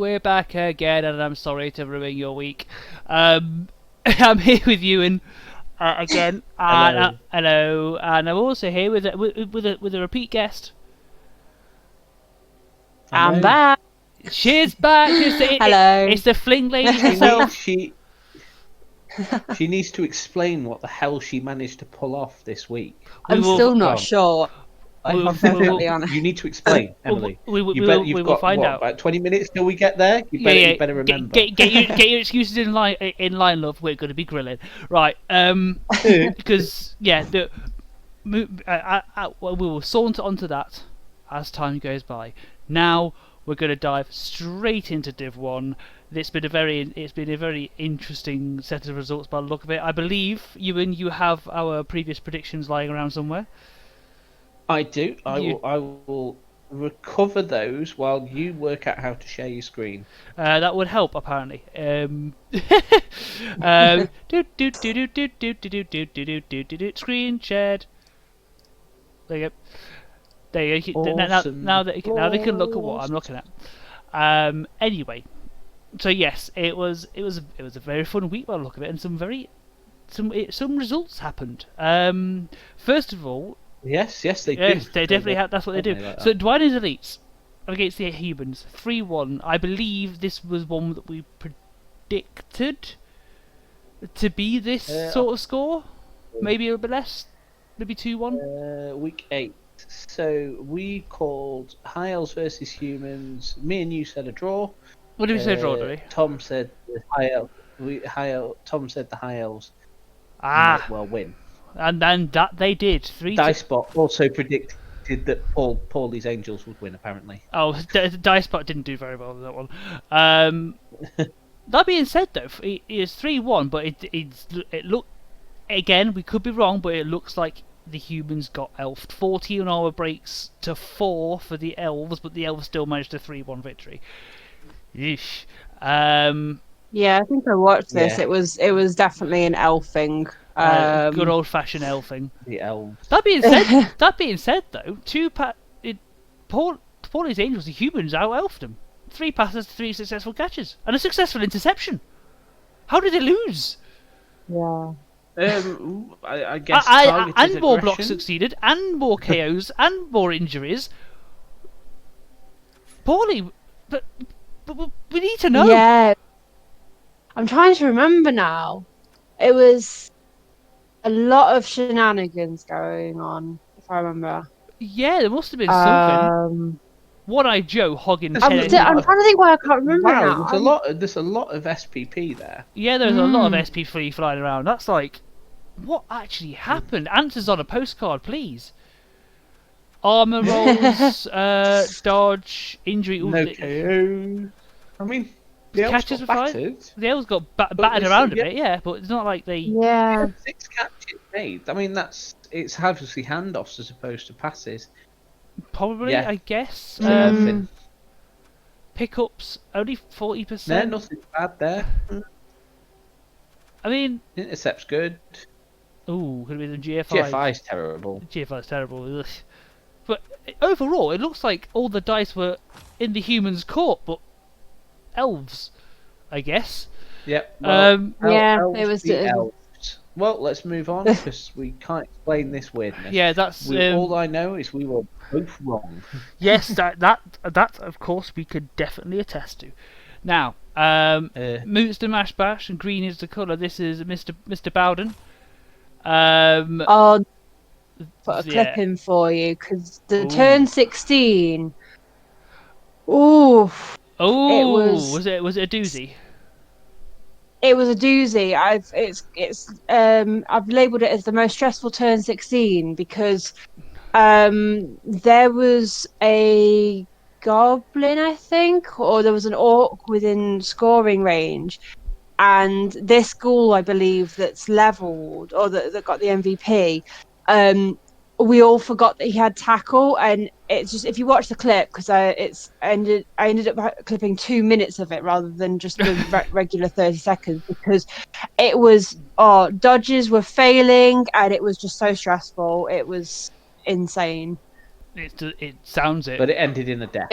we're back again, and I'm sorry to ruin your week. I'm here with Ewan again. Hello. Hello, and I'm also here with a repeat guest. I'm back. She's back. Hello. It's the fling lady herself. She needs to explain what the hell she managed to pull off this week. I'm still not sure. I'm perfectly honest. You need to explain, Emily. We You've got find out. About 20 minutes till we get there. You better remember. Get your excuses in line, love. We're going to be grilling, right? Because we will saunter onto that as time goes by. Now we're going to dive straight into Div 1. It's been a very interesting set of results by the look of it. I believe, Ewan, you have our previous predictions lying around somewhere. I do. I will recover those while you work out how to share your screen. That would help, apparently. Screen shared. There you go. There you go. Awesome. Now they can look at what I'm looking at. Anyway, so yes, it was a very fun week by the look of it, and some results happened. First of all. Yes, they do. Yes, they definitely have. That's what they do. Like so, Dwayne's Elites against the Humans, 3-1. I believe this was one that we predicted to be this sort of score. Maybe a little bit less. Maybe 2-1. Week 8. So we called High Elves versus Humans. Me and you said a draw. What did we say draw, did we? Tom said the High Elves. Tom said the High Elves might well win. And then that they did. Dicebot also predicted that Paulie's Angels would win, apparently. Oh, Dicebot didn't do very well with that one. That being said, though, it is 3-1, but it looked, again, we could be wrong, but it looks like the Humans got elfed. 14 hour breaks to 4 for the Elves, but the Elves still managed a 3-1 victory. Yeesh. Yeah, I think I watched this. Yeah. It was definitely an elfing. Good old fashioned elfing. The elves. That being said, though, Paulie's Angels, the Humans out-elfed them. 3 passes to 3 successful catches and a successful interception. How did they lose? Yeah. I guess and more blocks succeeded, and more KOs, and more injuries. Paulie, but we need to know. Yeah. I'm trying to remember now. It was a lot of shenanigans going on, if I remember. Yeah, there must have been something. One-Eyed Joe hogging 10. I'm trying to think why I can't remember now. There's a lot of SPP there. Yeah, there's a lot of SPP flying around. That's like, what actually happened? Answers on a postcard, please. Armor rolls, dodge, injury. No KO. I mean, the elves catches got battered. The elves got battered around a bit, yeah, but it's not like they. Yeah. 6 catches made. I mean, it's obviously handoffs as opposed to passes. Probably, yeah. I guess. Pickups only 40%. No, nothing bad there. I mean, intercept's good. Ooh, could have been the GFI. GFI's terrible. GFI's terrible. Ugh. But overall, it looks like all the dice were in the Humans' court, but elves, I guess. Yep. Well, it was elves. Well, let's move on because we can't explain this weirdness. Yeah, that's all I know is we were both wrong. Yes, that of course we could definitely attest to. Now, Moon's the mash bash and green is the colour. This is Mr. Bowden. I'll put a clip in for you because the turn 16. Ooh. Oh, was it a doozy? It was a doozy. I've labelled it as the most stressful turn 16 because there was a goblin, I think, or there was an orc within scoring range, and this ghoul, I believe, that's levelled or that got the MVP. We all forgot that he had tackle, and it's just, if you watch the clip, because I ended up clipping 2 minutes of it rather than just the regular 30 seconds, because it was dodges were failing and it was just so stressful. It was insane. It sounds it, but it ended in a death.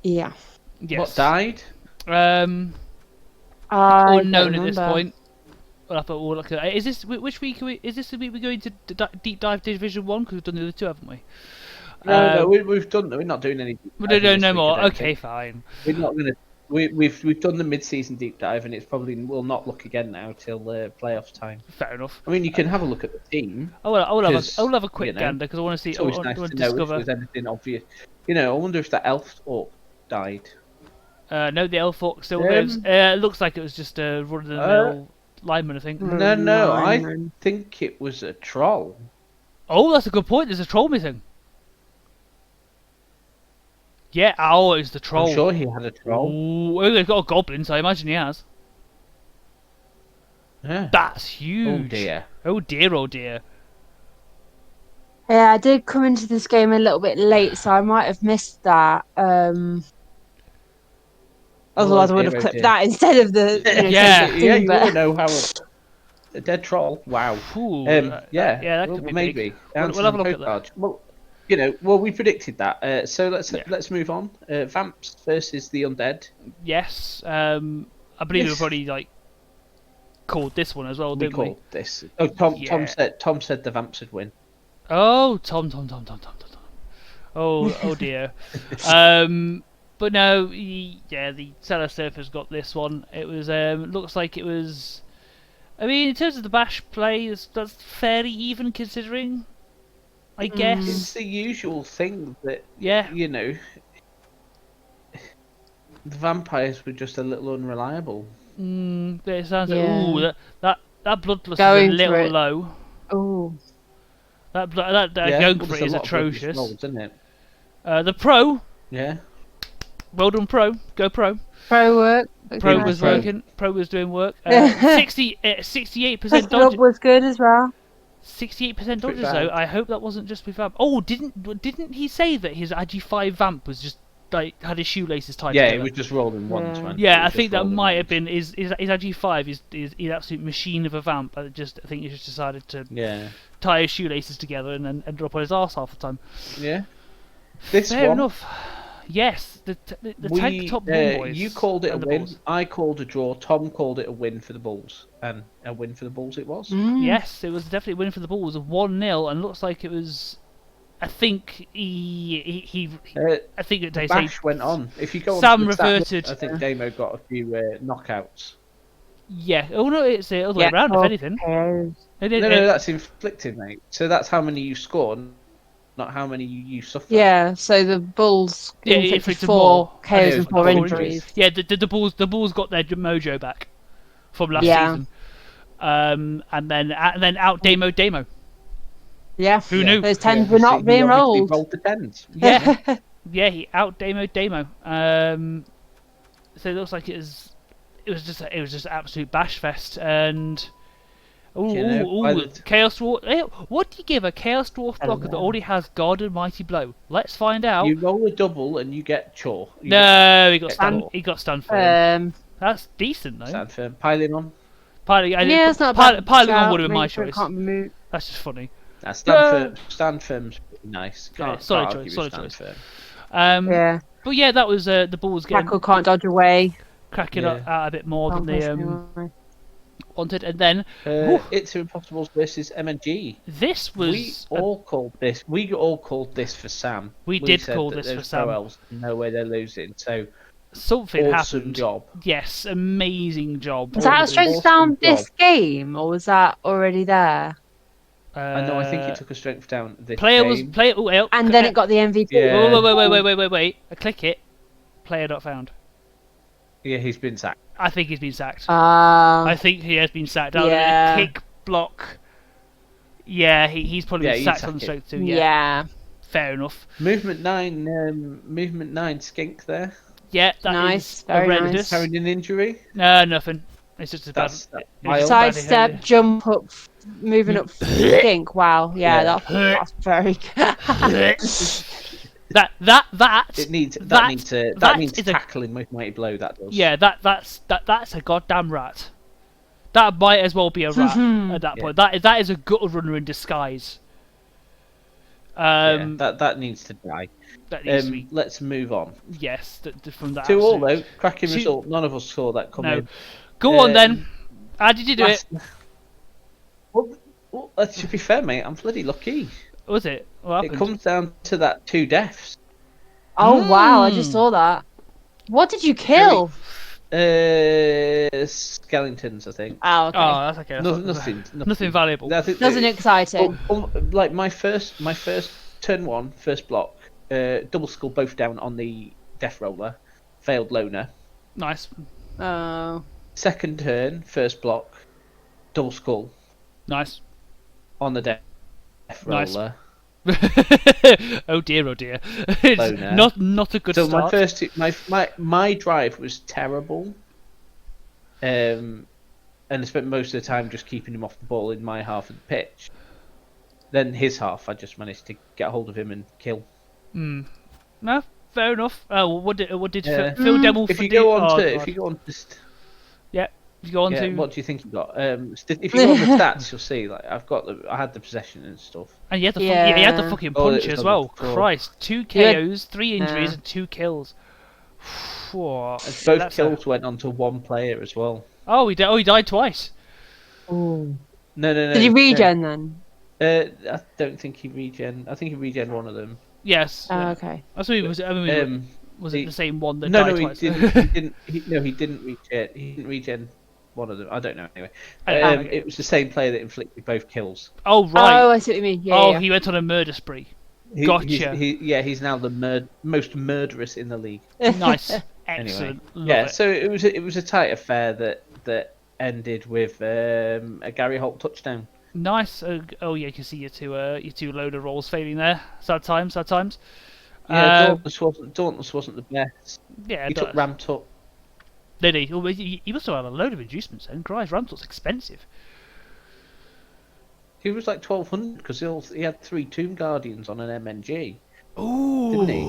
Yeah. Yes. What died? I don't Unknown at this remember. point. We'll look at. Is this which week? Is this the week we're going to deep dive Division 1? Because we've done the other two, haven't we? No, we've done. We're not doing any. No more. Okay, fine. We're not gonna. We've done the mid-season deep dive, and it's probably will not look again now till playoffs time. Fair enough. I mean, you can have a look at the team. I will have a quick gander because I want to see. It's always nice to know if there's anything obvious. I wonder if that elf orc died. No, the elf orc still lives. It looks like it was just a run-of-the-mill lineman, I think. No, I think it was a troll. Oh, that's a good point. There's a troll missing. Yeah, it's the troll. I'm sure he had a troll. Ooh, they've got a goblin, so I imagine he has. Yeah. That's huge. Oh dear. Oh dear, oh dear. Yeah, I did come into this game a little bit late, so I might have missed that. Otherwise, I would have clipped that instead of the. You wouldn't know how a dead troll. Wow. Ooh, that could be maybe. big. We'll have a look at that. Well, we predicted that. So let's move on. Vamps versus the undead. Yes. I believe we probably called this one as well, didn't we? Called this. Oh, Tom said the Vamps would win. Oh, Tom. Oh dear. But no, the Cellar Surfer's got this one. It was looks like it was. I mean, in terms of the bash play, that's fairly even considering. I guess it's the usual thing that the vampires were just a little unreliable. It sounds like that blood plus going is a little low. Oh, that going for it is atrocious. Rolls, isn't it? The pro. Yeah. Well done, pro. Go pro. pro work. Pro was working. Pro was doing work. 68% dodge. Was good as well. 68% dodges though. I hope that wasn't just with vamp. Oh, didn't he say that his Agi5 vamp was just had his shoelaces tied together? Yeah, it was just rolling once, man. Yeah, I think that might have been his Agi5 is an absolute machine of a vamp. I think he just decided to tie his shoelaces together and then ended up on his arse half the time. Yeah. Fair enough. Yes, the tank top bull boys. You called it a win. Bulls. I called a draw. Tom called it a win for the Bulls, and a win for the Bulls it was. Yes, it was definitely a win for the Bulls. 1-0, and looks like it was. I think I think they say Bash went on. If you go Sam on reverted. I think Damo got a few knockouts. Yeah. Oh no, it's the other way around. If anything. No, that's inflicted, mate. So that's how many you score, not how many you suffer. Yeah, so the Bulls inflicted 4 KOs and 4 injuries. Yeah, the Bulls got their mojo back from last season. And then out Damo. Yeah. Who knew? Those 10s were not being rolled. Rolled the 10s. Yeah. Yeah, he out Damo. So it looks like it was just absolute bash fest and. Chaos Dwarf. What do you give a Chaos Dwarf blocker that already has God and Mighty Blow? Let's find out. You roll a double and you get Chaw. He got stunned for him. That's decent though. Stand firm. Piling on. It's not bad. Piling on would have been my choice. Can't That's just funny. Stand firm's pretty nice. Solid choice. yeah. But yeah, that was the Bulls getting. Crackle can't dodge away. Cracking out a bit more than they wanted, and then It's Impossibles versus MNG. This was We all called this for Sam. We did call this for Sam. Pro-Elves, no way they're losing. So something awesome happened. Job. Yes, amazing job. Was that strength down this game, or was that already there? I think it took a strength down this game. And then it got the MVP. Yeah. Wait. I click it. Player not found. Yeah, he's been sacked. I think he's been sacked. I think he has been sacked. Kick, block. Yeah, he's probably been sacked on the strength too. Yeah. Fair enough. Movement 9 skink there. Yeah, nice. Very horrendous. Nice. Carrying an injury? No, nothing. It's just a bad. Sidestep, jump up, moving up, skink. Wow, that's very good. That needs tackling with Mighty Blow. That does. Yeah, that's a goddamn rat. That might as well be a rat at that point. That is a gutter runner in disguise. That needs to die. That needs to be, let's move on. yes, from that. 2-2 though, cracking result. None of us saw that coming. No. Go on then. How did you do it? Well, to be fair, mate, I'm bloody lucky. Was it? What happened? It comes down to that 2 deaths. Oh wow! I just saw that. What did you kill? Skeletons, I think. Oh, okay. Oh, that's okay. Nothing valuable. Nothing exciting. Like my first turn 1, first block, double skull both down on the death roller, failed loner. Nice. Oh. Second turn, first block, double skull. Nice. On the death roller. Oh dear, oh dear. Loner. Not a good start. So my first my drive was terrible. And I spent most of the time just keeping him off the ball in my half of the pitch. Then his half, I just managed to get hold of him and kill. No, fair enough. What did Phil Demmel? If you go on to what do you think you got? If you go on the stats, you'll see. Like I had the possession and stuff. And you had the fucking punch as well. Christ, 2 KOs, 3 injuries, and 2 kills. Both kills went on to 1 player as well. Oh, he died twice. Oh. No. Did he regen then? I don't think he regen. I think he regen one of them. Yes. Oh, okay. I thought was it the same one that no, died no, twice? He didn't. He didn't regen. He didn't regen one of them. I don't know. Anyway, it was the same player that inflicted both kills. Oh right. Oh, I see what you mean. Yeah. He went on a murder spree. Gotcha. He's now the most murderous in the league. Nice. Excellent. Anyway, so it was a tight affair that ended with a Gary Holt touchdown. Nice. Oh yeah, you can see your two loader rolls failing there. Sad times. Yeah, Dauntless wasn't the best. Yeah, he took ramped up. Did he? Well, he must have had a load of inducements then. Christ, ramped up's expensive. He was like 1200 because he had 3 Tomb Guardians on an MNG. Ooh. Didn't he?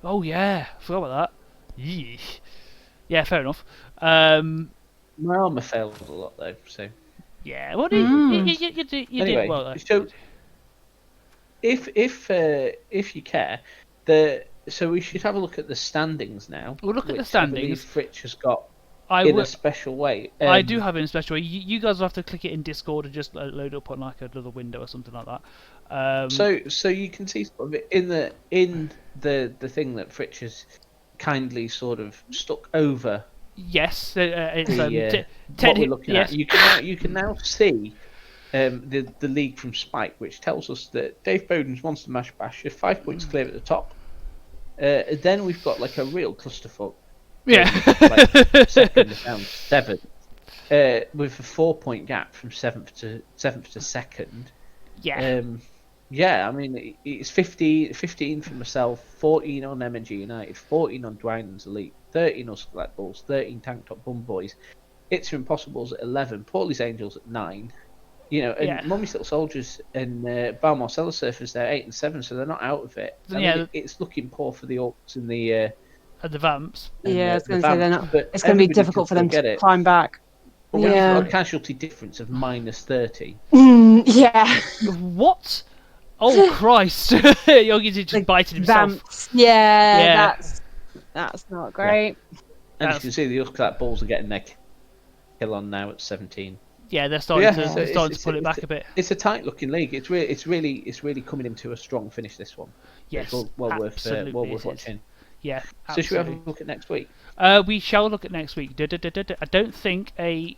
Oh yeah, forgot about that. Yeesh. Yeah, fair enough. My armor failed a lot though, so. Yeah, well, you did well though. So, if you care, so we should have a look at the standings now. We'll look at the standings. I believe Fritch has got a special way. I do have it in a special way. You guys will have to click it in Discord and just load it up on like another window or something like that. So you can see sort of in the thing that Fritch has kindly sort of stuck over. Yes, it's what we're looking at. You can now see the league from Spike, which tells us that Dave Bowden's Monster Mash Bash is 5 points clear at the top. Then we've got like a real clusterfuck. Yeah. Like second down 7th, with a 4-point gap from 7th to 2nd. Yeah. Yeah, I mean, it's 15 for myself, 14 on MNG United, 14 on Dwynen's Elite, 13 on Black Bulls, 13 Tank Top Bum Boys, It's Impossibles at 11, Portly's Angels at 9. You know, and Mummy's Little Soldiers and Balmore Cellar Surfers, they're 8 and 7, so they're not out of it. I mean, it's looking poor for the Orcs and the Vamps. Yeah, I was going to say they're not. It's going to be difficult for them to climb back. But yeah, a casualty difference of -30. Yeah. What? Oh Christ! Yogi's just biting himself. Vamps. Yeah. That's not great. Yeah. And you can see the Usklat Bulls are getting their kill on now at 17. Yeah, they're starting to pull it back a bit. It's a tight-looking league. It's really coming into a strong finish. This one. Yes, it's well worth watching. Yeah. So should we have a look at next week? We shall look at next week. I don't think the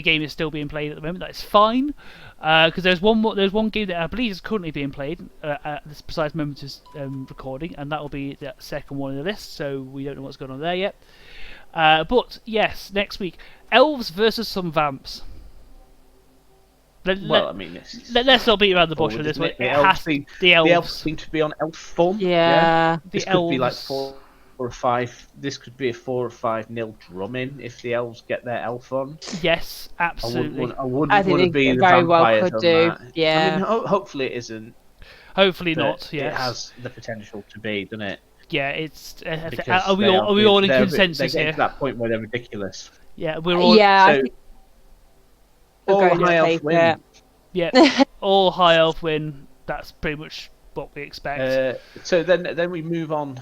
game is still being played at the moment. That's fine, because there's one game that I believe is currently being played at this precise moment of recording, and that will be the second one in the list. So we don't know what's going on there yet. But yes, next week, elves versus some vamps. Let's not beat around the bush with this one. The elves seem to be on elf form. Yeah. This could be like 4 or 5. This could be a 4 or 5-0 drumming if the elves get their elf on. Yes, absolutely. I wouldn't want to be the very well vampires could do. That. Yeah. I mean, hopefully it isn't. Hopefully not. Yes. It has the potential to be, doesn't it? Yeah, it's. Are we all in consensus here? They're to that point where they're ridiculous. Yeah, we're all. Yeah. All high elf win. Yeah, all high elf win. that's pretty much what we expect. So then we move on.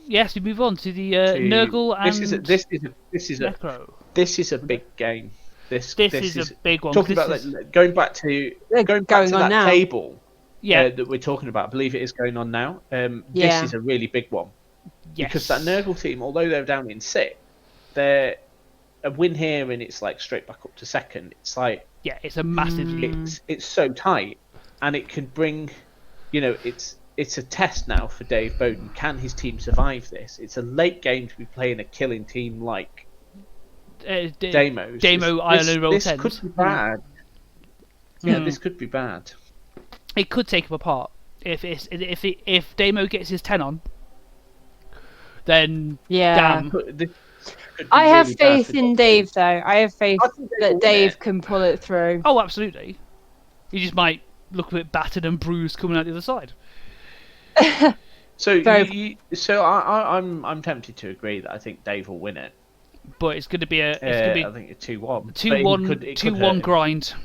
Yes, we move on to the To- Nurgle and Necro. This is a big game. This is a big one. Talking about going back to that now. table. Yeah. That we're talking about. I believe it is going on now. This Yeah. is a really big one. Yes. Because that Nurgle team, although they're down in 6th, they're a win here and it's like straight back up to 2nd. It's like it's a massive lead. It's so tight, and it can bring, it's a test now for Dave Bowden. Can his team survive this? It's a late game to be playing a killing team like Deimos. Iron Roll This 10s. could be bad. Yeah, this could be bad. It could take him apart if Damo gets his 10 on. Then Yeah. damn. I have faith in Dave, though. I have faith that Dave can pull it through. Oh, absolutely. He just might look a bit battered and bruised coming out the other side. So, I'm tempted to agree that I think Dave will win it. But it's going to be I think a 2-1. 2-1 grind,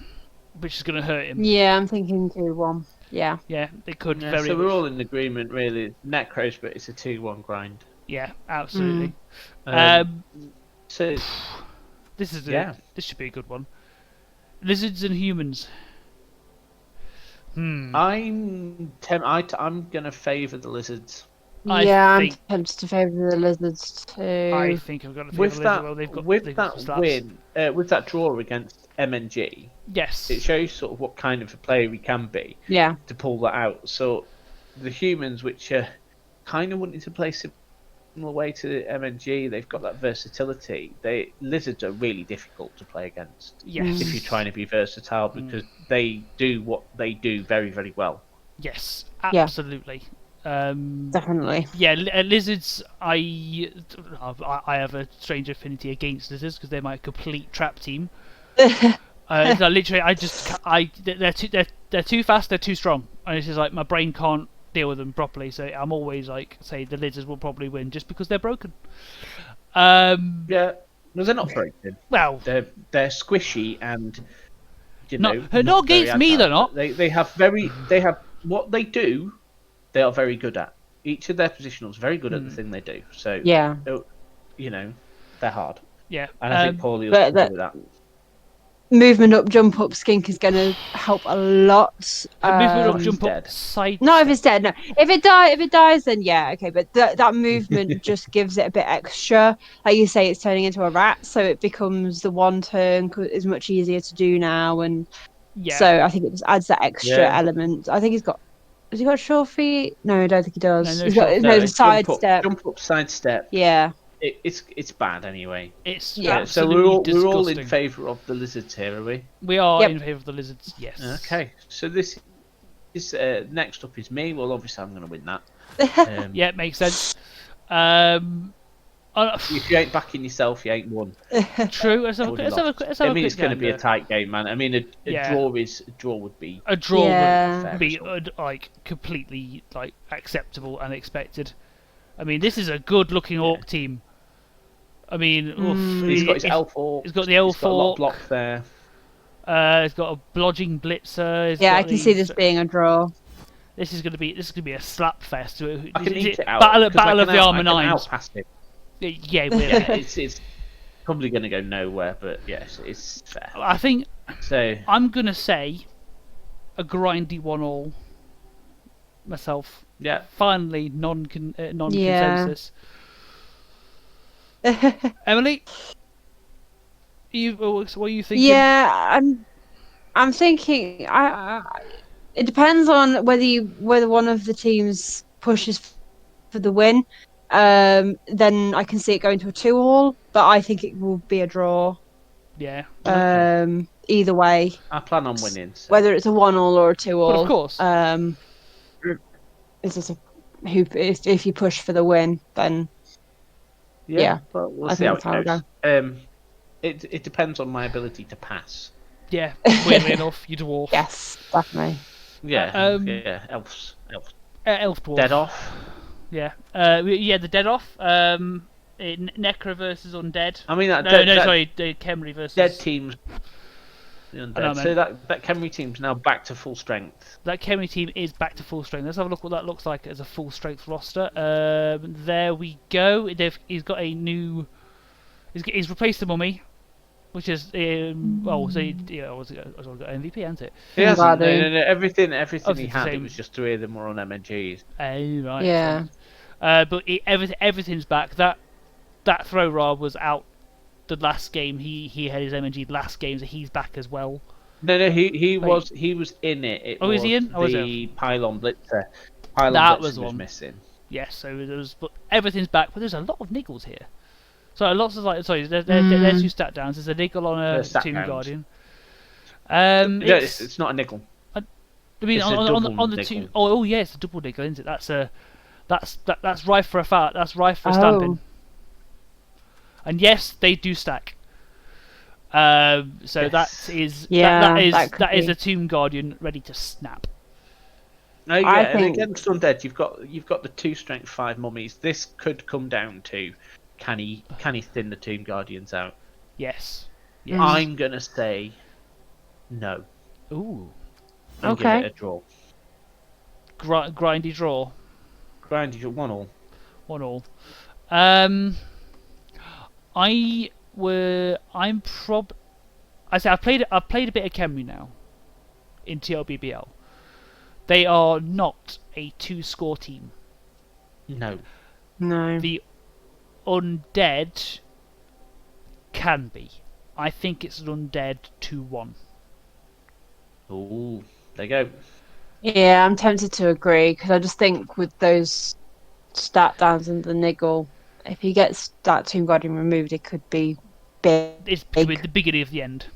which is going to hurt him. Yeah, I'm thinking 2-1. Yeah. Yeah, it could Yeah, very so much. we're all in agreement, really. Necros, but it's a 2-1 grind. Yeah, absolutely. So this should be a good one. Lizards and humans. I'm gonna favour the lizards. I'm tempted to favour the lizards too. I think I've got to favour the lizards. Well, they've got some win, with that draw against MNG. Yes, it shows sort of what kind of a player we can be. Yeah. To pull that out. So the humans, which are kind of wanting to play similar way to MNG, they've got that versatility. Lizards are really difficult to play against. Yes. If you're trying to be versatile, because they do what they do very, very well. Yes, absolutely. Definitely. Yeah, lizards. I have a strange affinity against lizards because they're my complete trap team. Literally, they're too fast. They're too strong, and it's just like my brain can't deal with them properly. So I'm always like, say the lizards will probably win just because they're broken. Yeah, no, they're not broken. Well, they're squishy and not against me. They're not. They have what they do. They are very good at. Each of their positionals is very good at the thing they do. So yeah, they're hard. Yeah, and I think Paulie will do with that. Movement up, jump up, skink is going to help a lot. Movement up, jump up, side. No, if it's dead, no. If it dies, then yeah, okay. But that movement just gives it a bit extra. Like you say, it's turning into a rat, so it becomes the one turn is much easier to do now, and so I think it just adds that extra element. I think he's got. Has he got short feet? No, I don't think he does. He's got the side step. Jump up, side step. Yeah. It's bad anyway. It's so we're all in favour of the lizards here, are we? We are in favour of the lizards. Yes. Okay. So this is next up is me. Well, obviously I'm going to win that. Yeah, it makes sense. If you ain't backing yourself, you ain't won. True. Let's have I mean, it's going to be a tight game, man. I mean, a draw would be a draw would be like completely like acceptable and expected. I mean, this is a good-looking orc team. I mean, he's got his elf orc. He's got the elf orc. He's got a lot of block there. He's got a blodging blitzer. I can see this being a draw. This is going to be a slap fest. I can eke it out. Battle of the Armour Nines. Yeah, it's probably going to go nowhere, but yes, it's fair. I think. So I'm going to say a grindy 1-1 myself. Yeah. Finally, non-consensus. Emily, what are you thinking? Yeah, I'm thinking. It depends on whether one of the teams pushes for the win. Then I can see it going to a 2-2, but I think it will be a draw. Yeah. Okay. Either way. I plan on winning. So. Whether it's a 1-1 or a 2-2. But of course. It's just if you push for the win, then but we'll see how it goes. It depends on my ability to pass. Yeah, weirdly enough, you dwarf. Yes, definitely. Yeah, elf dwarf. Dead off. Yeah, the dead off. Necro versus undead. I mean, sorry, the Khemri versus dead teams. the I undead. know, So that Khemri team's now back to full strength. That Khemri team is back to full strength. Let's have a look what that looks like as a full strength roster. There we go. He's got a new. He's replaced the mummy, which is well, so yeah, was got MVP, hasn't it? He hasn't. No, Bloody. no. Everything he Obviously had, the it same. was just 3 of them were on MNGs. Right. Yeah. But everything's back. That throw rod was out the last game. He had his MNG last game, so he's back as well. No, he was in it. Oh, is he in? Oh, was the pylon blitzer. Pylon That blitzer was was one. missing. Yes, so there was, but everything's back. But there's a lot of niggles here. So lots of there's 2 stat downs. There's a niggle on a Stat Tomb downs. Guardian. No, it's not a niggle. I mean, It's a on double the niggle. two oh yeah, it's a double niggle, isn't it? That's rife for a fart. That's rife for a stamping. And yes, they do stack. So Yes. that is Yeah, that could is be. a Tomb Guardian ready to snap. No, yeah, I and think- against undead, you've got the 2 strength 5 mummies. This could come down to can he thin the Tomb Guardians out? Yes. I'm gonna say no. Ooh. And give Okay. it a draw. Grindy draw. Grindy, 1-1. 1-1. I've played a bit of Khemri now in TLBBL. They are not a 2-score team. No. No. The undead can be. I think it's an undead 2-1. Ooh, there you go. Yeah, I'm tempted to agree because I just think with those stat downs and the niggle, if he gets that Tomb Guardian removed, it could be big. It's the beginning of the end.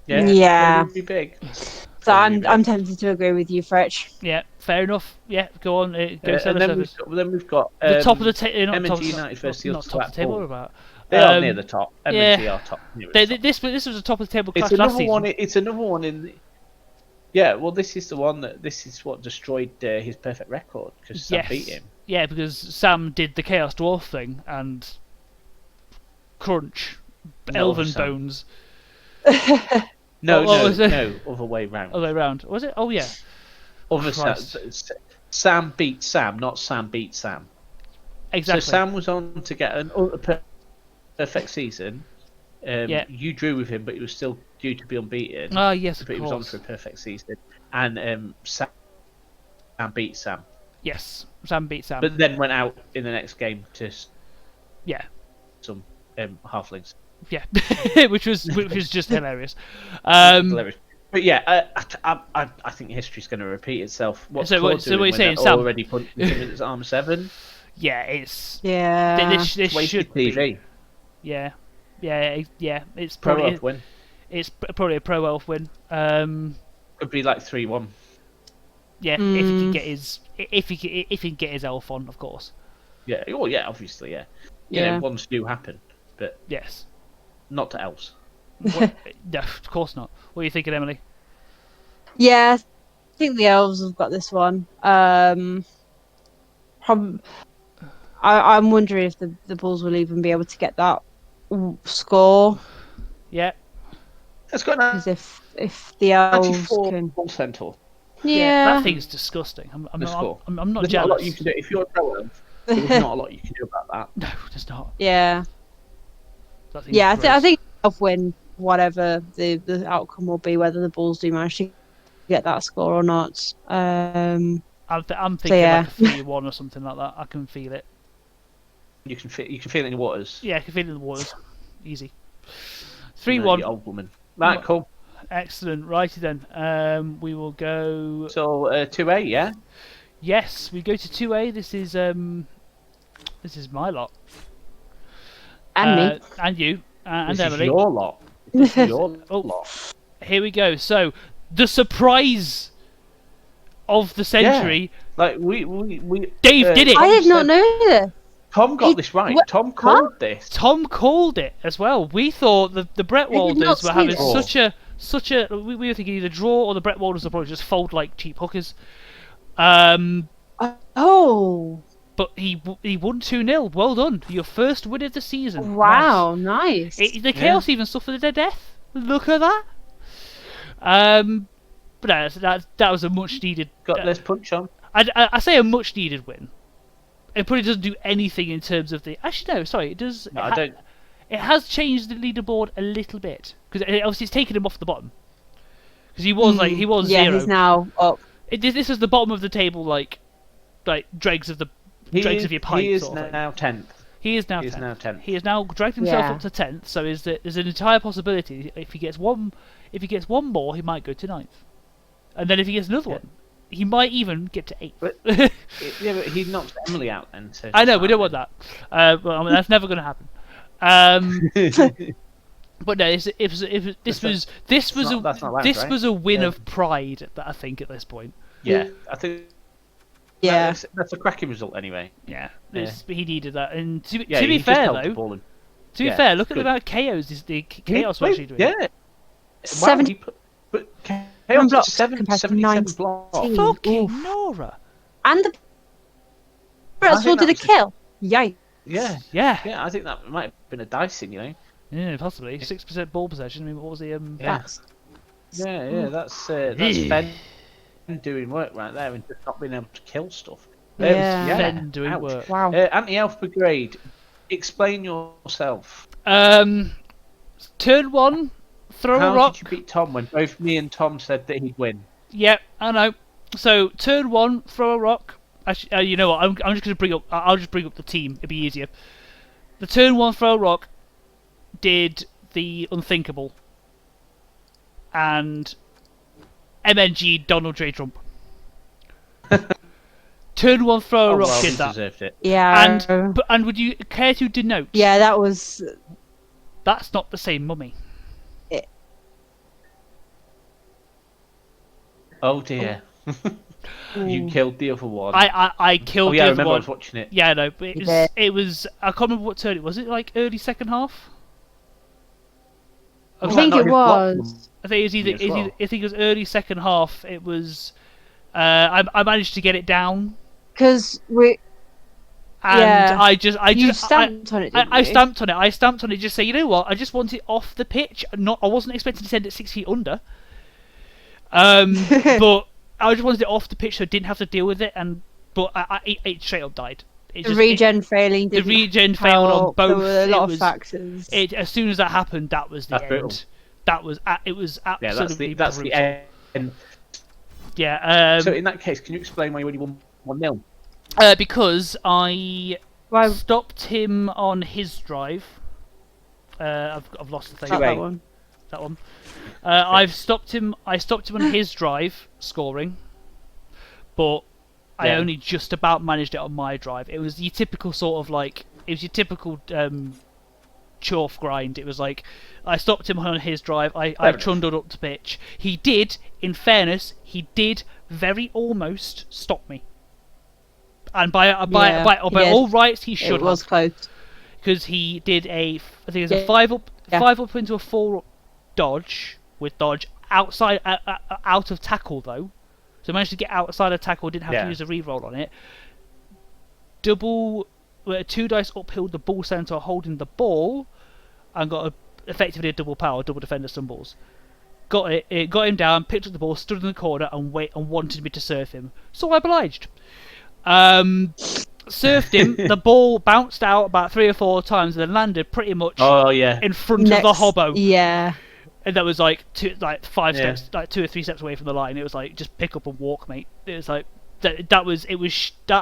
Yeah. It'll be big. So I'm tempted to agree with you, Fretch. Yeah, fair enough. Yeah, go on. Go And Seller then Service. we've got The top of the table. Not MNG top, United versus the not other top of the table. Blackpool. What about? They are near the top. MNG are top. Near the top. This was the top of the table class It's last another season. one. It's another one in. Yeah, well, this is the one that this is what destroyed his perfect record because Sam beat him. Yeah, because Sam did the Chaos Dwarf thing and Crunch, Elven Sam. Bones. No, What was it? no, other way round. Other way around. Was it? Oh yeah. Other Christ. Sam beat Sam, not Sam beat Sam. Exactly. So Sam was on to get a perfect season. Yeah. You drew with him, but he was still due to be unbeaten. Ah, yes, of But he was on course. for a perfect season, and Sam beat Sam. Yes, Sam beat Sam. But then went out in the next game to Yeah, some halflings. yeah, which was just hilarious. Hilarious. But yeah, I think history's going to repeat itself. What's So Claude what doing you're when saying, they're Sam? already punching him in his arm 7? Yeah, it's Yeah. this Wasted should be. TV. Yeah. It's Pro probably elf win. it's probably a pro elf win. Could be like 3-1. Yeah, if he can get his if he can get his elf on, of course. Yeah. Oh yeah, obviously yeah. You Yeah. know, ones do happen, but Yes. not to elves. What, no, of course not. What are you thinking, Emily? Yeah, I think the elves have got this one. I'm wondering if the Bulls will even be able to get that score Yeah. It's got because if the elves 94 can, full centaur. yeah, That thing's disgusting. I'm The score. not There's not a jealous. lot you can do if you're a pro elf. There's not a lot you can do about that. No, there's not. yeah, That thing's yeah. I gross. think elf win whatever the outcome will be, whether the Bulls do manage to get that score or not. I'm thinking yeah. like a 3-1 or something like that. I can feel it. You can feel it in your waters. Yeah, I can feel it in the waters. Easy. You 3-1. old woman. Right, cool. Excellent. Righty then. We will go. So 2A, yeah. Yes, we go to 2A. This is my lot. And me. And you. And This Emily. is your lot. This is your Oh. lot. Here we go. So, the surprise of the century. Like we Dave did it. I did not know this. Tom got He- this right. what- Tom called this. Tom called it as well. We thought the Brett I did not Walders were see having this. such a. We were thinking either draw or the Brett Walders will probably just fold like cheap hookers. Oh, But he won 2-0. Well done. Your first win of the season. wow, nice. The Chaos even suffered a death. Look at that. But no, that was a much needed. Got this punch on. I say a much needed win. It probably doesn't do anything in terms of the. Actually, no. Sorry, it does. No, I don't. It has changed the leaderboard a little bit because obviously it's taken him off the bottom. Because he was yeah, 0. he's now up. This is the bottom of the table, like dregs of your pint. He is sort of thing. now 10th. He is now 10th. He has now dragged himself up to 10th. So there's an entire possibility if he gets one more, he might go to 9th, and then if he gets another one, he might even get to 8th. But, yeah, but he knocked Emily out then. So I know we don't want that. Well, I mean, that's never going to happen. But no, this was a win of pride. I think at this point. Yeah, I think. Yeah, that's a cracking result anyway. Yeah, he needed that. And to be he fair just though, look at the amount of KOs the Chaos were actually doing. Yeah, 70 but Chaos blocks 77 blocks. Fucking Nora. And the Brotherhood did a kill. Yikes. Yeah, Yeah. I think that might have been a dicing, you know. Yeah, possibly 6% ball possession. I mean, what was the That's that's Ben doing work right there and just not being able to kill stuff. Ben doing ouch. work. wow. Anti-Elf Brigade, explain yourself. Turn 1, throw How a rock. did you beat Tom when both me and Tom said that he'd win? Yep, I know. So turn 1, throw a rock. Actually, you know what? I'm just going to bring up. I'll just bring up the team. It'll be easier. The turn 1, throw a rock did the unthinkable, and MNG Donald J. Trump. Turn 1, throw a rock did that. Deserved it. Yeah. And would you care to denote? Yeah, that was. That's not the same mummy. Oh dear. You killed the other one. I killed the I other remember one. I was watching it. Yeah, no, but it was. I can't remember what turn it was. It like early second half. I think it was. I think it was either. I think it was early second half. It was. I managed to get it down. Because we. And yeah. You stamped on it. I stamped on it. I stamped on it. Just say, you know what? I just want it off the pitch. I wasn't expecting to send it 6 feet under. But I just wanted it off the pitch so I didn't have to deal with it. But it straight up died. The regen failing. The regen failed on both. There were a lot of factors. As soon as that happened, that was the end. Brutal. It was absolutely. Yeah, that's the end. Yeah. So in that case, can you explain why you only won 1-0? Because I stopped him on his drive. I've lost the thing. That one. I stopped him on his drive scoring, but I only just about managed it on my drive. It was your typical sort of chuff grind. It was like I stopped him on his drive. I trundled up to pitch. He did, in fairness, very almost stop me. And by all rights, he should have. It was close. Because he did I think it was a 5 up into a 4 up dodge, with dodge outside out of tackle though. So I managed to get outside of tackle, didn't have to use a reroll on it. Double 2 dice uphill the ball centre holding the ball, and got effectively a double power, double defender stumbles. Got it got him down, picked up the ball, stood in the corner and wanted me to surf him. So I obliged. Surfed him, the ball bounced out about 3 or 4 times and then landed pretty much in front of the hobbo. Yeah. And that was like 5 steps, like 2 or 3 steps away from the line. It was like, just pick up and walk, mate. It was like that.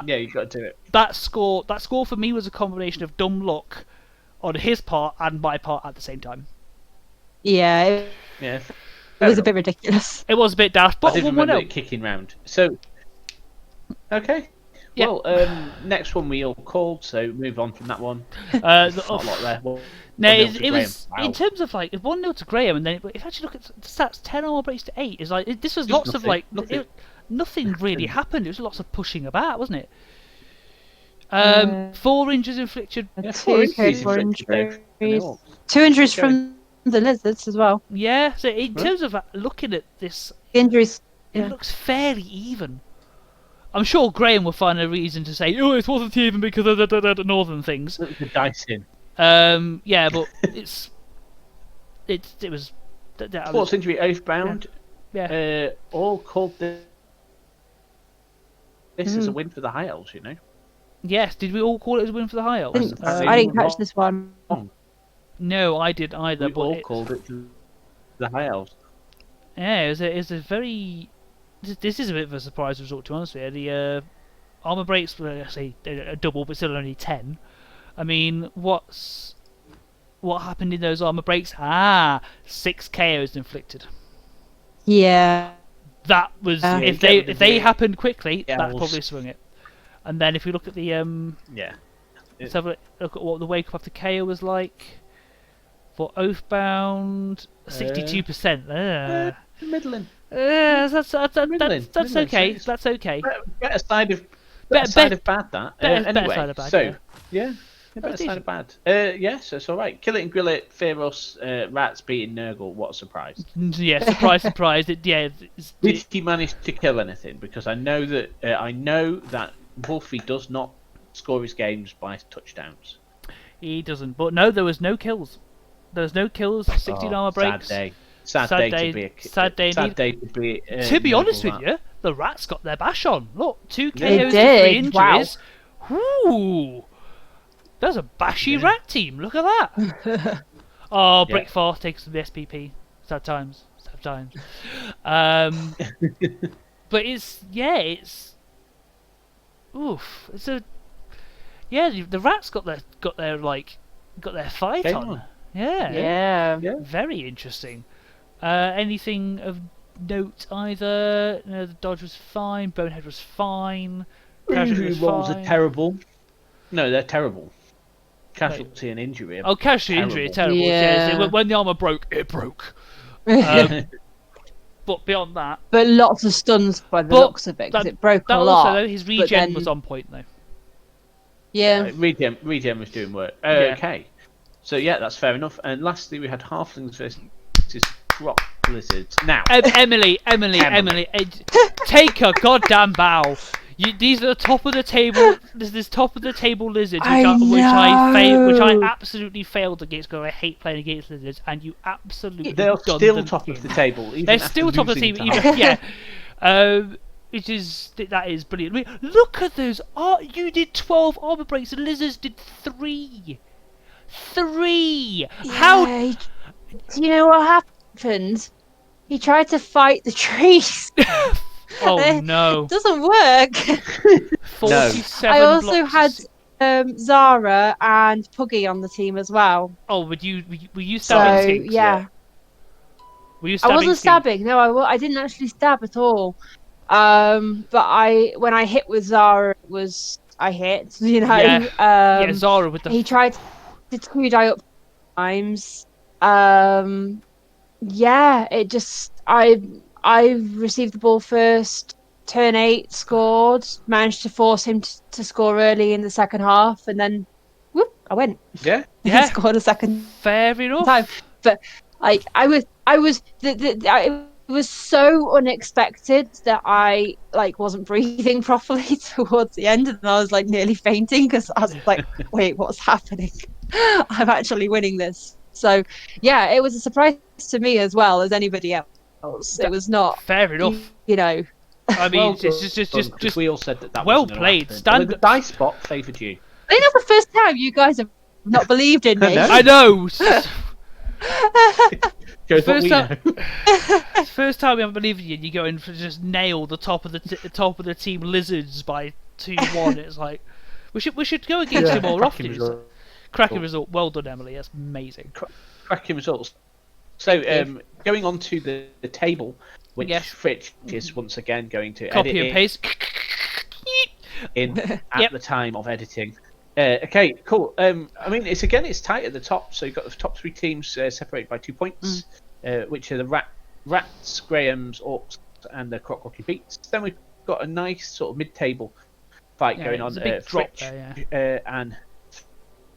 Yeah, you got to do it. That score for me was a combination of dumb luck on his part and my part at the same time. Yeah. It was a bit ridiculous. It was a bit daft, but I did remember it kicking round. So, okay. Yeah. Well, next one we all called, so move on from that one. Not a lot there. No, it was in terms of like 1-0 to Graham, and then if you actually look at the stats, 10 armor breaks to 8 is like this was lots of like nothing really happened. It was lots of pushing about, wasn't it? 4 injuries inflicted. Yeah, 4 injuries. 2 injuries from the lizards as well. Yeah, so in terms of looking at this, injuries, it looks fairly even. I'm sure Graham will find a reason to say, "Oh, it wasn't even because of the northern things." The dice in. Yeah, but it was Sports injury, Oathbound. Yeah. All called this as a win for the High Elves, you know. Yes, did we all call it as a win for the High Elves? I didn't catch this one. No, I didn't either. We but all called it the High Elves. Yeah, it was a very. This is a bit of a surprise result, to be honest with you. The armor breaks were actually a double, but still only 10. I mean, what happened in those armor breaks? 6 KOs inflicted. Yeah. That was if they happened quickly, that probably swung it. And then if we look at the let's have a look at what the wake up after KO was like. For Oathbound, 62%. Middling. That's okay. It's That's okay. Better side of bad. That better anyway. side of bad, So yeah. better side of bad. Yes, it's all right. Kill it and grill it. Fearos, Rats beating Nurgle. What a surprise! Yeah, surprise. Did he manage to kill anything? Because I know that Wolfie does not score his games by touchdowns. He doesn't. But no, there was no kills. There was no kills. 16 armor breaks. Sad day to be. To be honest with you, the Rats got their bash on. Look, 2 KOs They to 3 did, injuries. Ooh, there's a bashy Rat team. Look at that. Brickforth takes the SPP. Sad times. But it's oof. The Rats got their fight on. Yeah. Very interesting. Anything of note either? No, the Dodge was fine. Bonehead was fine. Casualty was Rolls fine. are terrible. No, they're terrible. Casualty and injury. Casualty and injury are terrible. Yeah. Yeah. When the armor broke, it broke. But beyond that. But lots of stuns by the looks of it, because it broke a lot. Also, though, his regen was on point, though. Yeah. Regen was doing work. Okay. So yeah, that's fair enough. And lastly, we had halflings versus rock lizards. Now, Emily, take a goddamn bow. These are the top of the table. This top of the table lizards, which I absolutely failed against because I hate playing against lizards, and you absolutely. They're still top of the table. They're still top of the table. Yeah. That is brilliant. I mean, look at those. You did 12 armor breaks, and lizards did 3. 3. How? Do you know what happened? He tried to fight the trees. Oh no! It doesn't work. 47. I also had Zara and Puggy on the team as well. Oh, were you stabbing? So yeah. Were you stabbing? I wasn't stabbing. No, I didn't actually stab at all. But when I hit with Zara, I hit. You know. Yeah. Zara with the. He tried to two die up times. It just I received the ball first, turn 8, scored, managed to force him to score early in the second half, and then whoop, I went. Yeah. Scored a second. Fair enough. Time. But like it was so unexpected that I wasn't breathing properly towards the end, and I was nearly fainting because I was like, wait, what's happening? I'm actually winning this. So yeah, it was a surprise to me as well as anybody else. It was not fair enough. You know. I mean, just we all said that. Well played. The dice spot favoured you. I think that's the first time you guys have not believed in me. I know. First time we haven't believed in you, you go in for just nail the top of the team lizards by 2-1. It's like we should go against you more often. Cracking result. Well done, Emily. That's amazing. Cracking results. So going on to the table, which Fritch is once again going to copy and paste at the time of editing. Okay, cool. I mean, it's tight at the top. So you've got the top 3 teams separated by 2 points, which are the Rats, Grahams, Orcs, and the Crockwalking Beats. Then we've got a nice sort of mid-table fight going on. Fritch and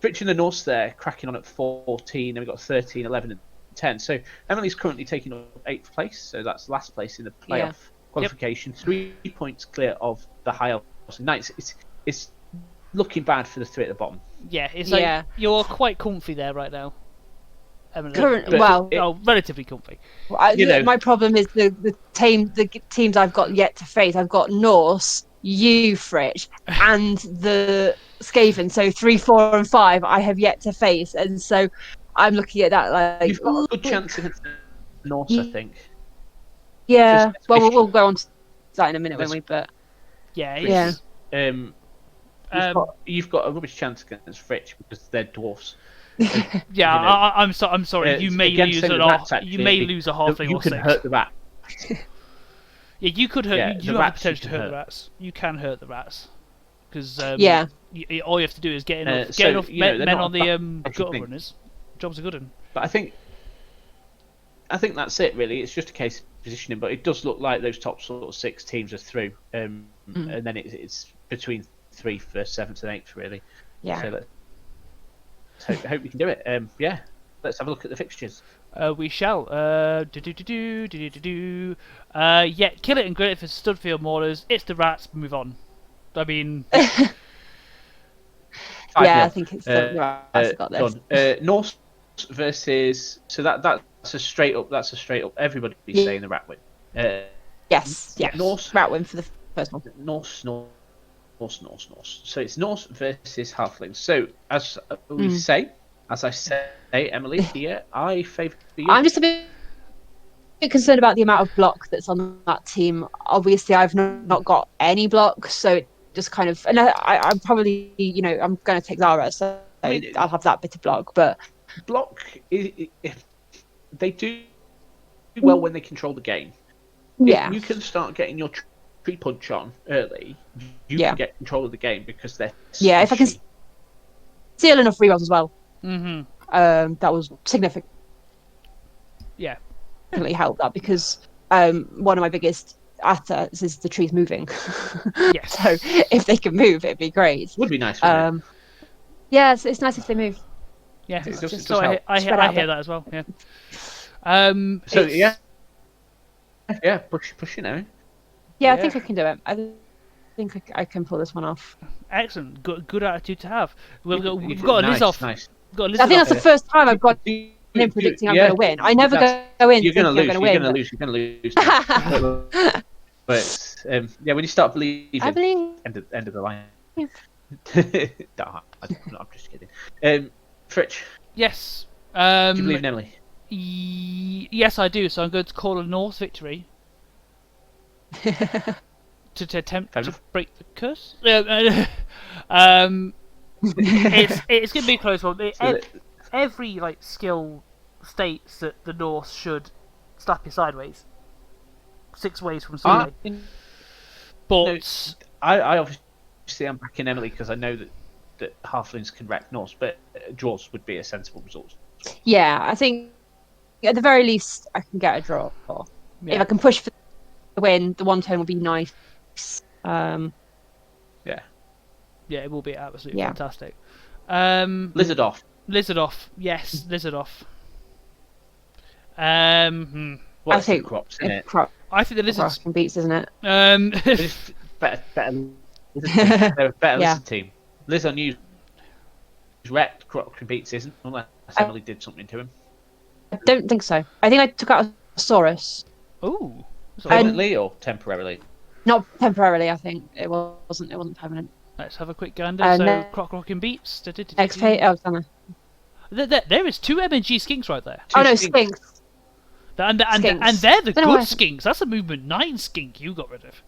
Fritch in the North there, cracking on at 14. Then we've got 13, 11, and 10. So Emily's currently taking up 8th place. So that's last place in the playoff qualification. 3 points clear of the High Elves. Nice. It's looking bad for the 3 at the bottom. Yeah, it's like you're quite comfy there right now. Emily? Relatively comfy. My problem is the teams I've got yet to face. I've got Norse, you, Fritch, and the Skaven. So 3, 4, and 5 I have yet to face, and so I'm looking at that like you've got a good chance against the Norse, I think. Yeah. Well, we'll go on to that in a minute, won't we? But yeah. You've got a rubbish chance against Fritch because they're dwarfs. Yeah, I'm sorry. You may lose a halfling you or can 6. hurt the rat. Yeah, you could hurt. Yeah, you have the potential to hurt the rats. You can hurt the rats because all you have to do is get enough men on the gutter runners. Job's a good one. But I think that's it really. It's just a case of positioning, but it does look like those top sort of 6 teams are through, and then it's between 3 for 7th and 8th really. Yeah. So let's hope we can do it. Let's have a look at the fixtures. We shall. Kill it and grill it for Studfield Maulers. It's the rats. Move on. I mean. I think it's the rats. I got this. Norse versus. So that's a straight up. Everybody saying the rat win. Yes. Norse rat win for the first one. Norse. So it's Norse versus halflings. So as I say, Emily, here I favour you. I'm just a bit concerned about the amount of block that's on that team. Obviously, I've not got any block, so it just kind of. And I'm probably, I'm going to take Zara, so I'll have that bit of block. But block, they do well when they control the game. Yeah, if you can start getting your tree punch on early, you can get control of the game because they're squishy. If I can steal enough rerolls as well. Mm-hmm. That was significant. Yeah, definitely helped that because one of my biggest assets is the trees moving. Yes. So if they can move, it'd be great. Would be nice. Yeah, it's nice if they move. Yeah, I hear that as well. Yeah. Push now. Yeah, I think I can do it. I think I can pull this one off. Excellent, good attitude to have. We've got a Liz off. Nice. I think that's the first time I've got him predicting I'm going to win. I never go in. You're going to lose. You're going to lose. But when you start believing, end of the line. No, I'm just kidding. Fritch. Yes. Do you believe in Emily? Yes, I do. So I'm going to call a North victory. to attempt to break the curse. It's going to be a close one. Every skill states that the Norse should slap you sideways, 6 ways from Sunday. But I obviously am backing Emily because I know that halflings can wreck Norse, but draws would be a sensible result. Yeah, I think at the very least I can get a draw. Yeah. If I can push for the win, the one turn will be nice. Yeah, it will be absolutely fantastic. Lizard off. Yes, Lizard off. I think crops, isn't it? I think the Lizards beats, isn't it? Better. They're a better Lizard team. Lizard news wrecked. Croc beats isn't unless Emily did something to him. I don't think so. I think I took out a Saurus. Ooh. Permanently or temporarily? Not temporarily. I think it wasn't permanent. Let's have a quick gander. So Croc beats. XP. There is 2 MNG skinks right there. Oh no, skinks. And they're the good skinks. That's a movement 9 skink you got rid of.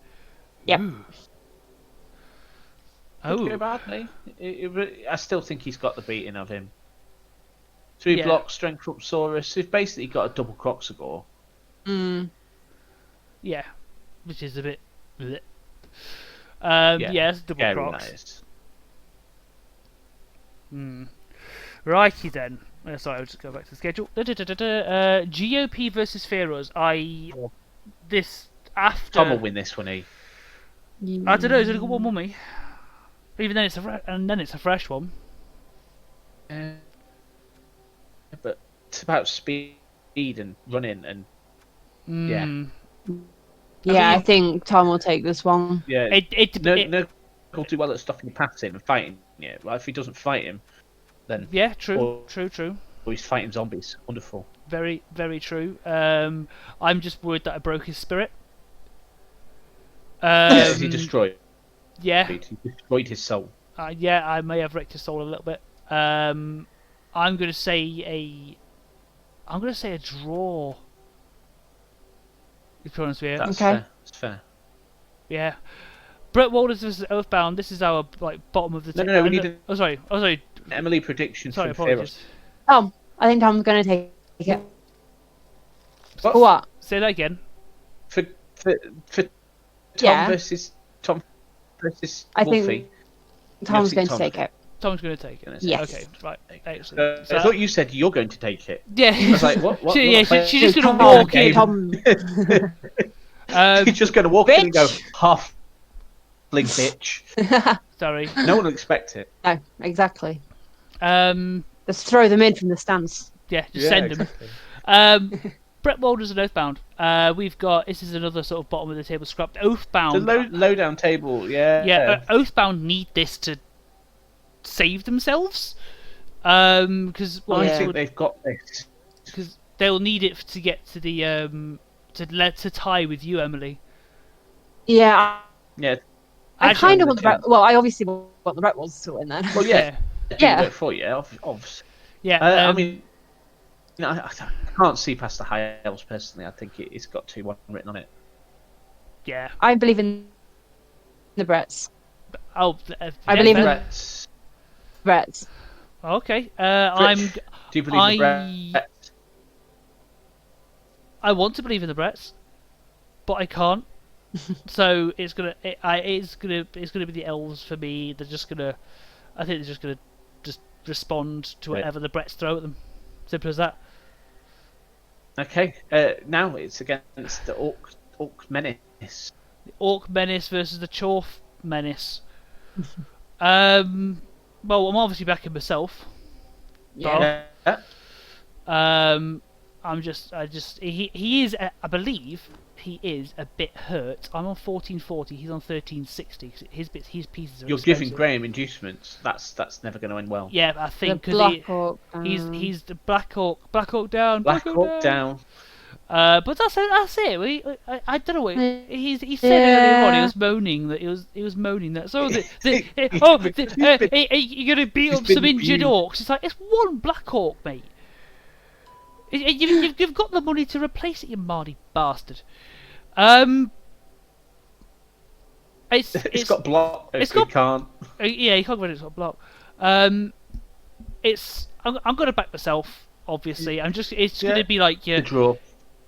Yep. Could go badly. I still think he's got the beating of him. 3 blocks, strength up Saurus. He's basically got a double Croxagore. Yeah, which is a bit. Yes, double Crocs. Nice. Righty then. Sorry, I'll just go back to the schedule. GOP versus Feroz. Tom will win this one, I don't know. Is it a good one, mummy? Even then, it's a fresh one. But it's about speed and running and I think Tom will take this one. Yeah, no, he'll do well at stopping the passing and fighting. Yeah, well, if he doesn't fight him, then true. he's fighting zombies. Wonderful. Very, very true. I'm just worried that I broke his spirit. He destroyed. Yeah. He destroyed his soul. Yeah, I may have wrecked his soul a little bit. I'm gonna say a draw. To be honest with you. That's Okay. fair. That's fair. Yeah. Brett Walters versus Oathbound. This is our bottom of the table. No, we need Oh, sorry. Emily predictions Sorry, from Fear. apologies. Tom, I think Tom's going to take it. What? For what? Say that again. For Tom Yeah. versus I Wolfie. think Tom's think going Tom- to take it. Tom's going to take it. Yes. Okay, right. Excellent. I thought you said you're going to take it. Yeah. I was like, what? Yeah, what? she's just going to Tom, walk in. Tom, He's just going to walk in and go, Bitch. half bitch. Sorry. No one will expect it. no, exactly. Um. Just throw them in from the stance. Yeah, just send them. Brett Walters and Oathbound. We've got, this is another sort of bottom of the table scrap. Oathbound. The low down table, yeah. Yeah, Oathbound need this to save themselves. Because I think they've got this. because they'll need it to get to the to tie with you, Emily. Yeah, Yeah. I Actually, kind of on want the the Brett. Well, I obviously want the Brett Walters to win then. Well, yeah. Yeah. Work for you, obviously. Yeah. I mean, I can't see past the high elves personally. I think it's got 2-1 written on it. yeah. I believe in the Bretts. Oh, I believe in Bretts. Bretts. Okay. Do you believe in the Bretts? I want to believe in the Bretts, but I can't. So it's gonna be the elves for me. I think they're just gonna just respond to whatever the Bretts throw at them. Simple as that. Okay. Now it's against the Orc Menace. The Orc Menace versus the Chorf Menace. Well, I'm obviously backing myself. Yeah. He is. I believe he is a bit hurt. I'm on 1440. He's on 1360. His pieces are. You're expensive. giving Graham inducements. That's never going to end well. Yeah, I think The because Black Hawk. he's the Black Hawk down. Black Hawk down. But that's it. I don't know what he said earlier on. He was moaning that you're gonna beat up been some injured abused. orcs. It's like it's one Black Hawk, mate. You've got the money to replace it, you mardy bastard. It's got block. it's You got- can't. Yeah, you can't get it on block. I'm gonna back myself. Obviously, it's gonna be like A draw.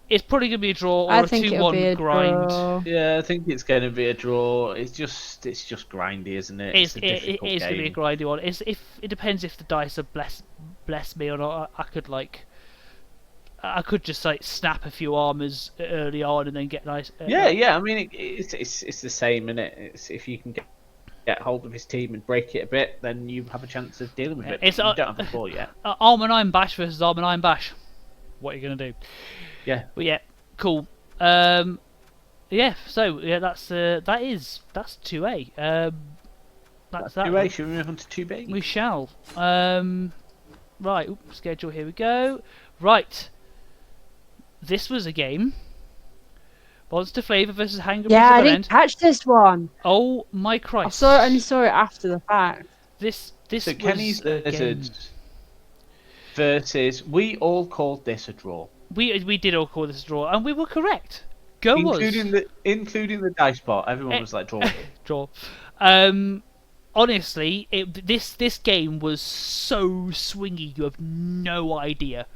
it's probably gonna be a draw or I a think it'll be 2-1 a grind. draw. Yeah, I think it's going to be a draw. It's just grindy, isn't it? It a is difficult gonna be a game. grindy one. It depends if the dice are bless me or not. I could just like snap a few armors early on and then get nice. Yeah. I mean, it's the same, isn't it? It's if you can get hold of his team and break it a bit, then you have a chance of dealing with it. It's, you don't have the ball yet. Arm and Iron Bash versus Arm and Iron Bash. What are you gonna do? Yeah. But yeah, cool. Yeah. So yeah, that's 2A. That's that. Anyway, should we move on to 2B? We shall. Right. Schedule. Here we go. Right. This was a game. Monster Flavor versus Hanger Yeah, I versus didn't catch this one. Oh my Christ! I only saw it after the fact. This So was Kenny's a game. Lizards versus. We all called this a draw, We did all call this a draw, and we were correct. Go including the dice part. Everyone was like draw. draw. Honestly, this game was so swingy. You have no idea.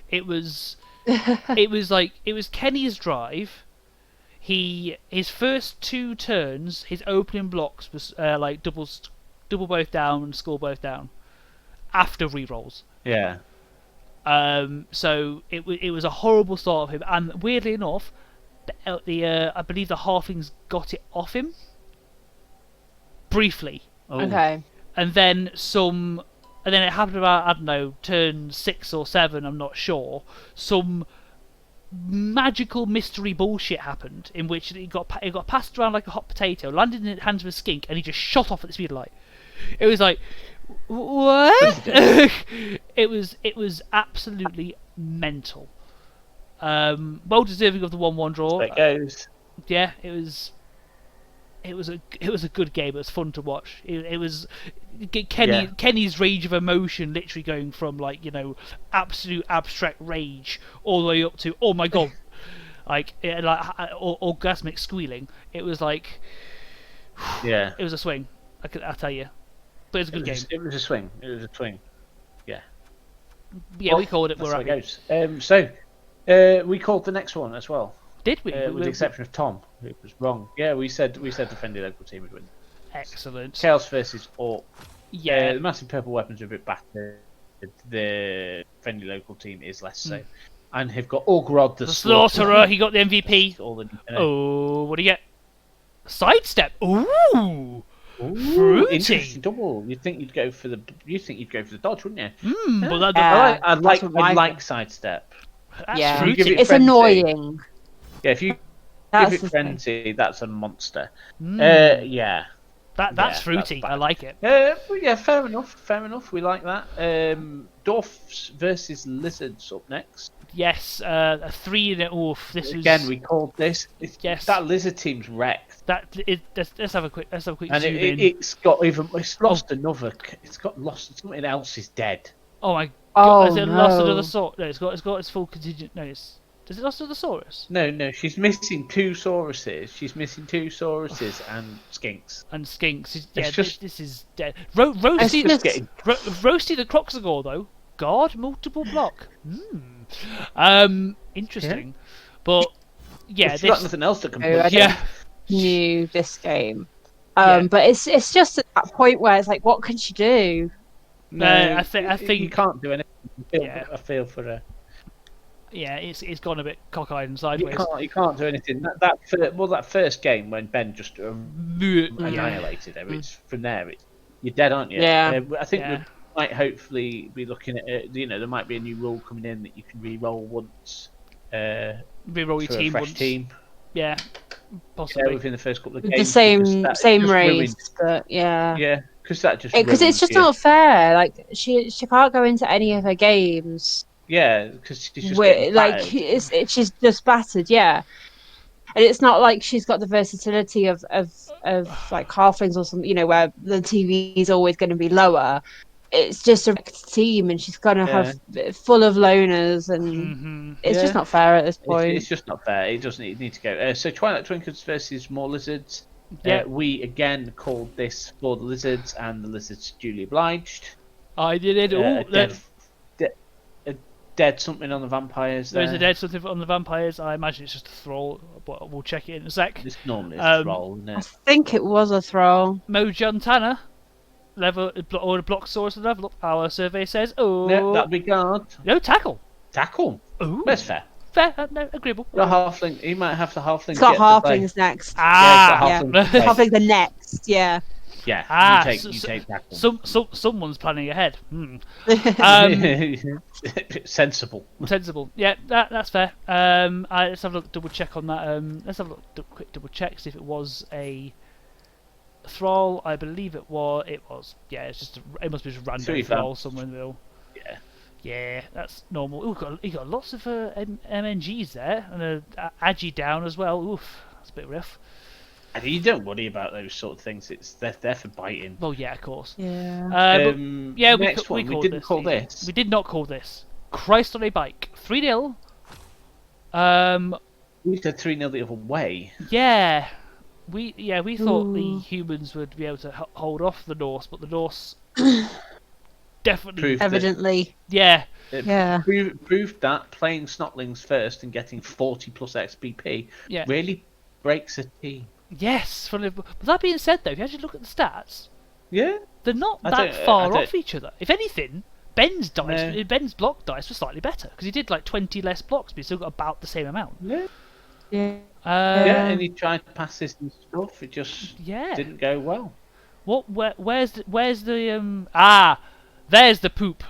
It was Kenny's drive. His first 2 turns, his opening blocks was like double both down and score both down after rerolls. Yeah. So it was a horrible start of him, and weirdly enough, I believe the halflings got it off him briefly, Oh. Okay. and then it happened about, I don't know, turn 6 or 7, I'm not sure. Some magical mystery bullshit happened in which it got passed around like a hot potato, landed in the hands of a skink, and he just shot off at the speed of light. It was like, What? It was absolutely mental. Well deserving of the 1-1 draw. There it goes. Yeah, it was a good game. It was fun to watch. It was Kenny's range of emotion, literally going from like absolute abstract rage all the way up to oh my god, like orgasmic squealing. It was like Yeah, it was a swing. I'll tell you, but it was a good game. It was a swing. It was a swing. Yeah. Yeah, we called it. That's We're how it happy. goes. So we called the next one as well. Did we? With the exception of Tom, who was wrong. Yeah, we said the friendly local team would win. Excellent. Chaos versus Orc. Yeah. The massive purple weapons are a bit battered. The friendly local team is less so, and have got Orgrod the Slaughterer. He got the MVP. All the, Oh, what do you get? Sidestep. Ooh. Ooh, Fruity. interesting double. You'd think you'd go for the dodge, wouldn't you? But I'd like sidestep. that's Yeah. fruity. Give it It's frenzy. annoying. Yeah, if you That's give the it thing. frenzy, that's a monster. That's Yeah. fruity. that's I bad. like it. Well, yeah, fair enough. We like that. Dwarfs versus lizards up next. Yes, a 3 in it. Oof, this was Again, we called this. Yes. That lizard team's wrecked, let's have a quick and zoom in. it's lost another. It's got lost. Something else is dead. Oh my god! Oh, Has it lost no. another Saurus? No, it's got its full contingent. No, does it lost another Saurus? No, she's missing two Sauruses. She's missing two Sauruses and skinks. And Skinks. Yeah, just- this is dead. Roasty, just getting- Roasty the Croxagore though. God, multiple block. Interesting, but yeah, She's got this. nothing else that can. Oh, I punch Yeah, Knew this game. Yeah. But it's just at that point where it's like, what can she do? I think you can't do anything. Yeah. I feel for her. yeah, it's gone a bit cockeyed and You sideways. can't do anything. That first game when Ben just annihilated her. It's from there. You're dead, aren't you? Yeah. I think Yeah. we might hopefully be looking at. There might be a new rule coming in that you can re-roll once. Reroll your For a team fresh once. team. Yeah, Yeah, possibly. within the first couple of With games. the same because that same just race, ruins- but yeah. Yeah, because that just. Because it's ruins just you. not fair. Like she can't go into any of her games. Yeah, because she's just Where, getting like battered. she's just battered, yeah. And it's not like she's got the versatility of like halflings or something, where the TV is always going to be lower. It's just a wrecked team, and she's going to have full of loners, and it's just Yeah. not fair at this point. It's just not fair. It doesn't. It need to go. So Twilight Twinkles versus more lizards. Yeah. We again called this for the lizards, and the lizards duly obliged. I did it. A Ooh, dead something on the vampires. there's there. a dead something on the vampires. I imagine it's just a thrall, but we'll check it in a sec. It's normally a troll, isn't I it? think it was a throw. Mojan Tanner, or the block source of level up. Our survey says, No, that'd be guard. no tackle. Tackle. Ooh, That's fair. fair, no, agreeable. The halfling. He might have the halfling. It's got get to play. halflings next. Ah, Yeah, he's got halfling to play. Halflings are next, yeah. Yeah, Ah, you so- take tackle. someone's planning ahead. Sensible. Sensible. Yeah, that's fair. Let's have a look, double check on that. Let's have a quick double check, see if it was a thrall. I believe it was. It was. Yeah, it must be just random 3 thrall fans. somewhere in the middle. Yeah. Yeah, that's normal. Ooh, you got lots of MNGs there, and a Agi down as well. Oof, that's a bit rough. And you don't worry about those sort of things. They're there for biting. Well, yeah, of course. Yeah. But, yeah, next one, we called didn't this. call this. We did not call this. Christ on a bike, 3-0. We said 3-0 the other way. Yeah, we thought the Ooh. humans would be able to hold off the Norse, but the Norse definitely, Proved Evidently. yeah, Yeah. Proved that playing Snotlings first and getting 40 plus XBP yeah, really breaks a team. yes. But that being said, though, if you actually look at the stats, Yeah. they're not I that don't- far I don't- off each other. If anything, Ben's No. block dice was slightly better because he did like 20 less blocks, but he still got about the same amount. Yeah. Yeah. Yeah, and he tried passes and stuff. It just yeah. didn't go well. Where's the there's the poop.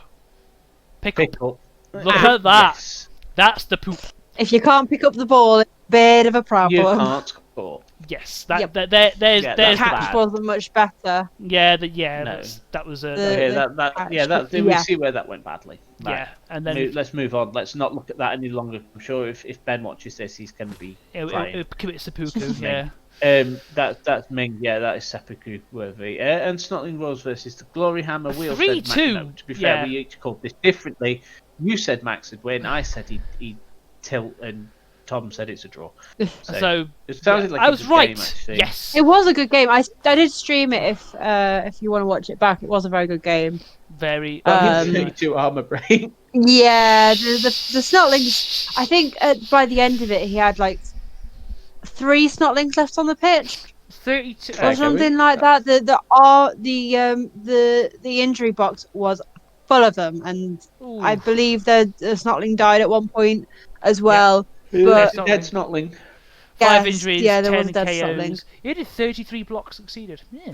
Pick up. Pick up. Look at that. Yes. That's the poop. If you can't pick up the ball, bit of a You problem. can't score. Yes, Yep. there's Yeah, there's that's The the catch bad. wasn't much better. yeah No. that was a The- Okay, catch, we see where that went badly. Right. yeah, and then Let's move on. Let's not look at that any longer. I'm sure if Ben watches this, he's going to be crying. it commits seppuku. Ming. Yeah, That's Ming. Yeah, that is seppuku worthy. And Snotling Rose versus the Glory Hammer. We all said Max. 3-2. No, to be fair, Yeah. we each called this differently. You said Max would win. I said he'd tilt, and Tom said it's a draw. so it sounded like I a was good right. game, actually. Yes, It was a good game. I did stream it if you want to watch it back. It was a very good game. very. That Um, means 32 armor break. Yeah, the Snotlings. I think by the end of it, he had like 3 Snotlings left on the pitch 32. or something like that. The injury box was full of them, and I believe the Snotling died at one point as well. But Dead Snotling. 5 yes, injuries, yeah, there 10 was a dead KOs. Snotling. He did 33 blocks succeeded. Yeah.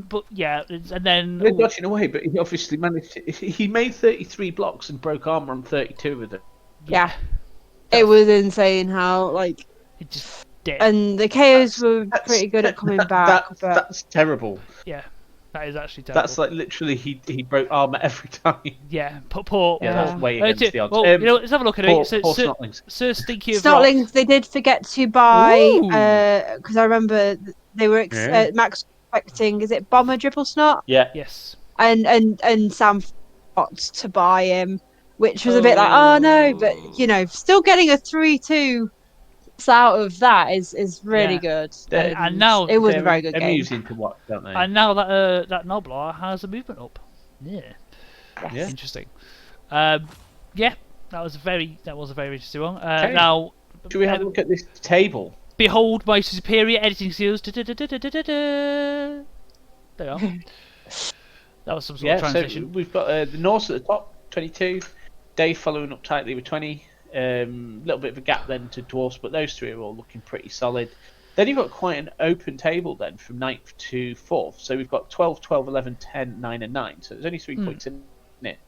But yeah, and then They're dodging away, but he obviously managed. He made 33 blocks and broke armor on 32 of them. Yeah, it was insane how like, it just dead. and the KOs were pretty good at coming back. but That's terrible. Yeah, that is actually terrible. That's like literally he broke armor every time. Yeah, poor. Yeah, that's way Oh, against the odds. well, you know, let's have a look at Poor, it. So, poor so, Snotlings. so stinky of rock. Snotlings, they did forget to buy Ooh. because I remember they were Yeah. Max expecting, is it Bomber Dribble Snot Yeah. Yes. and Sam forgot to buy him, which was a bit like, oh no, but you know, still getting a 3-2 out of that is really Yeah. good. And now it was a They're very good game. amusing to watch, don't they? And now that Noblar has a movement up. Yeah. Yes. Yeah. Interesting. Yeah, that was a very interesting one. Okay. Now, Should we have a look at this table? behold my superior editing skills. There you are. That was some sort of So transition. we've got the Norse at the top, 22. Dave following up tightly with 20. Little bit of a gap then to Dwarfs, but those 3 are all looking pretty solid. Then you've got quite an open table then from 9th to 4th. So we've got 12, 12, 11, 10, 9 and 9. So there's only 3 points in it.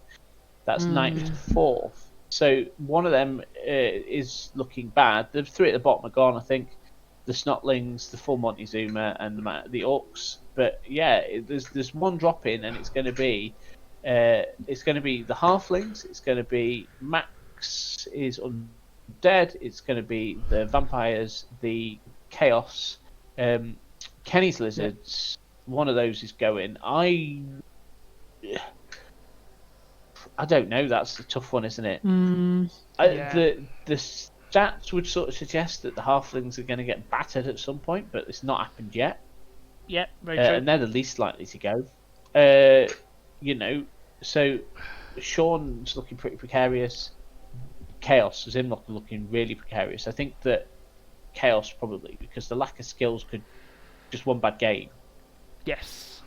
That's 9th to 4th. So one of them is looking bad. The 3 at the bottom are gone, I think. The Snotlings, the full Montezuma, and the Orcs. But yeah, there's one drop in, and it's going to be the Halflings. It's going to be Max is undead. It's going to be the Vampires, the Chaos, Kenny's Lizards. One of those is going. I don't know. That's a tough one, isn't it? Yeah. The stats would sort of suggest that the Halflings are going to get battered at some point, but it's not happened yet. Yeah, very true. And they're the least likely to go. You know, so Sean's looking pretty precarious. Chaos is him looking really precarious. I think that Chaos probably, because the lack of skills could just one bad game. Yes.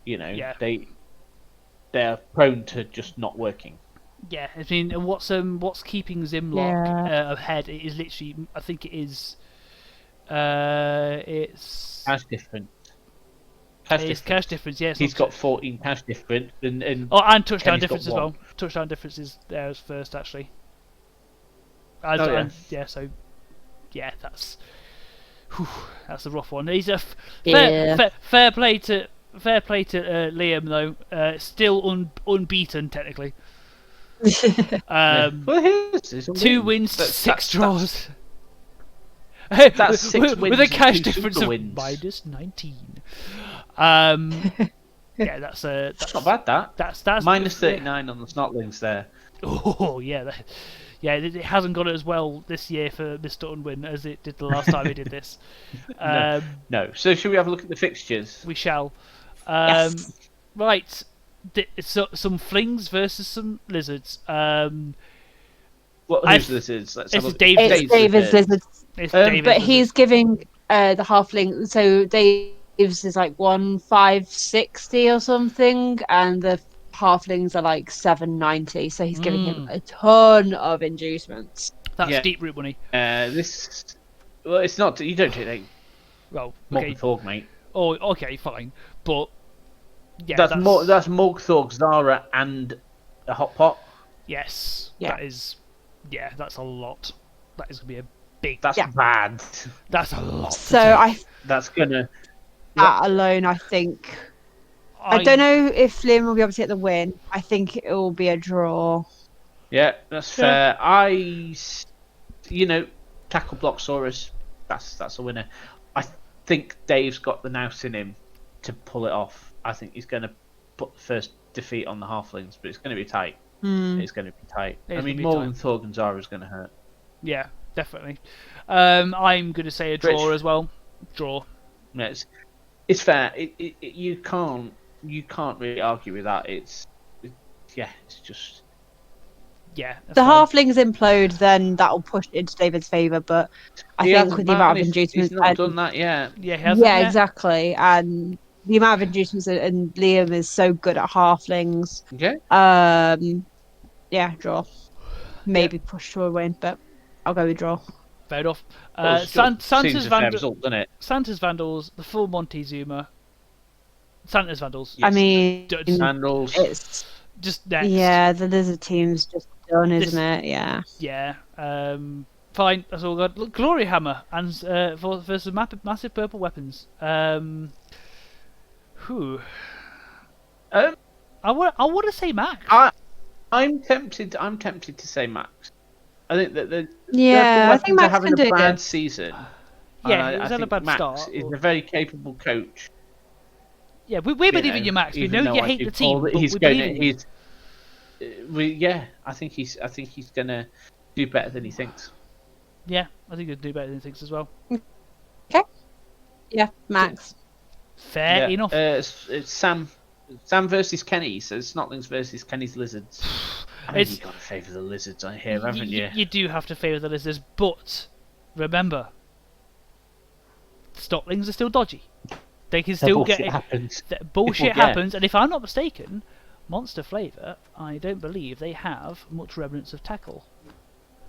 You know, Yeah. they're prone to just not working. Yeah, I mean, and what's keeping Zimlock ahead? It is literally, I think it is, it's Cash difference. It's cash difference. Yes, He's got 14 cash difference, and and touchdown Kenny's difference got as well. one. Touchdown difference is there as first actually. So yeah, that's a rough one. He's a fair play to Liam though. Still unbeaten technically. Well, here's 2 wins, 6 draws. That's 6 with wins a and cash 2 difference super of wins. minus 19. Yeah, that's not bad. That's minus yeah. 39 on the Snotlings there. Oh yeah, it hasn't got it as well this year for Mr. Unwin as it did the last time he did this. No. So should we have a look at the fixtures? We shall. Yes. Right, some flings versus some lizards. Who's lizards? Let's have a It's look. David's Lizards. It's But David's But lizards. he's giving the halfling, so Dave's is like 1,560 or something, and the halflings are like 790. So he's giving him a ton of inducements. That's Yeah. deep root money. It's not. You don't take that. Well, Morg okay. Thorg, mate. Oh, okay, fine. But yeah, That's Morg Thorg, Zara, and a hot pot. Yes, Yeah. that is. Yeah, that's a lot. That is gonna be a big. That's Yeah. bad. That's a lot. So That's gonna. that alone, I think. I don't know if Liam will be able to get the win. I think it will be a draw. Yeah, that's fair. Tackle Blocksaurus. That's a winner. I think Dave's got the nous in him to pull it off. I think he's going to put the first defeat on the halflings, but it's going to be tight. It's going to be tight. I mean, more than Thorgunzara is going to hurt. Yeah, definitely. I'm going to say a draw as well. Draw. Yeah, it's fair. You can't really argue with that. It's just. Yeah. The halflings implode, then that'll push it into David's favour. But I think with the amount of inducements, he's not done that yet. Yeah, he hasn't yet. Exactly. And the amount of inducements, and Liam is so good at halflings. Okay. Yeah, draw. Maybe push to a win, but I'll go with draw. Fair enough. Santa's result, doesn't it? Santa's Vandals, the full Montezuma. Santa's Vandals. Yes. I mean, Vandals. It's just next. Yeah, the lizard team's just done, isn't it? Yeah. Yeah. Fine. That's all good. Look, Glory Hammer and versus massive purple weapons. Who? I want to say Max. I'm tempted to say Max. I think that I think Max having can a bad do season. Yeah, he's I had a think bad Max start. is a very capable coach. Yeah, we believe in you, Max. We know you hate the team, but he's we believe in you. I think he's gonna do better than he thinks. Yeah, I think he'll do better than he thinks as well. Okay. Yeah, Max. Fair enough. It's Sam versus Kenny. So it's Snotlings versus Kenny's Lizards. I think you've got to favour the Lizards on here, haven't you? You do have to favour the Lizards, but remember, Snotlings are still dodgy. They can still bullshit happens. Bullshit happens, and if I'm not mistaken, Monster Flavour, I don't believe they have much remnants of tackle.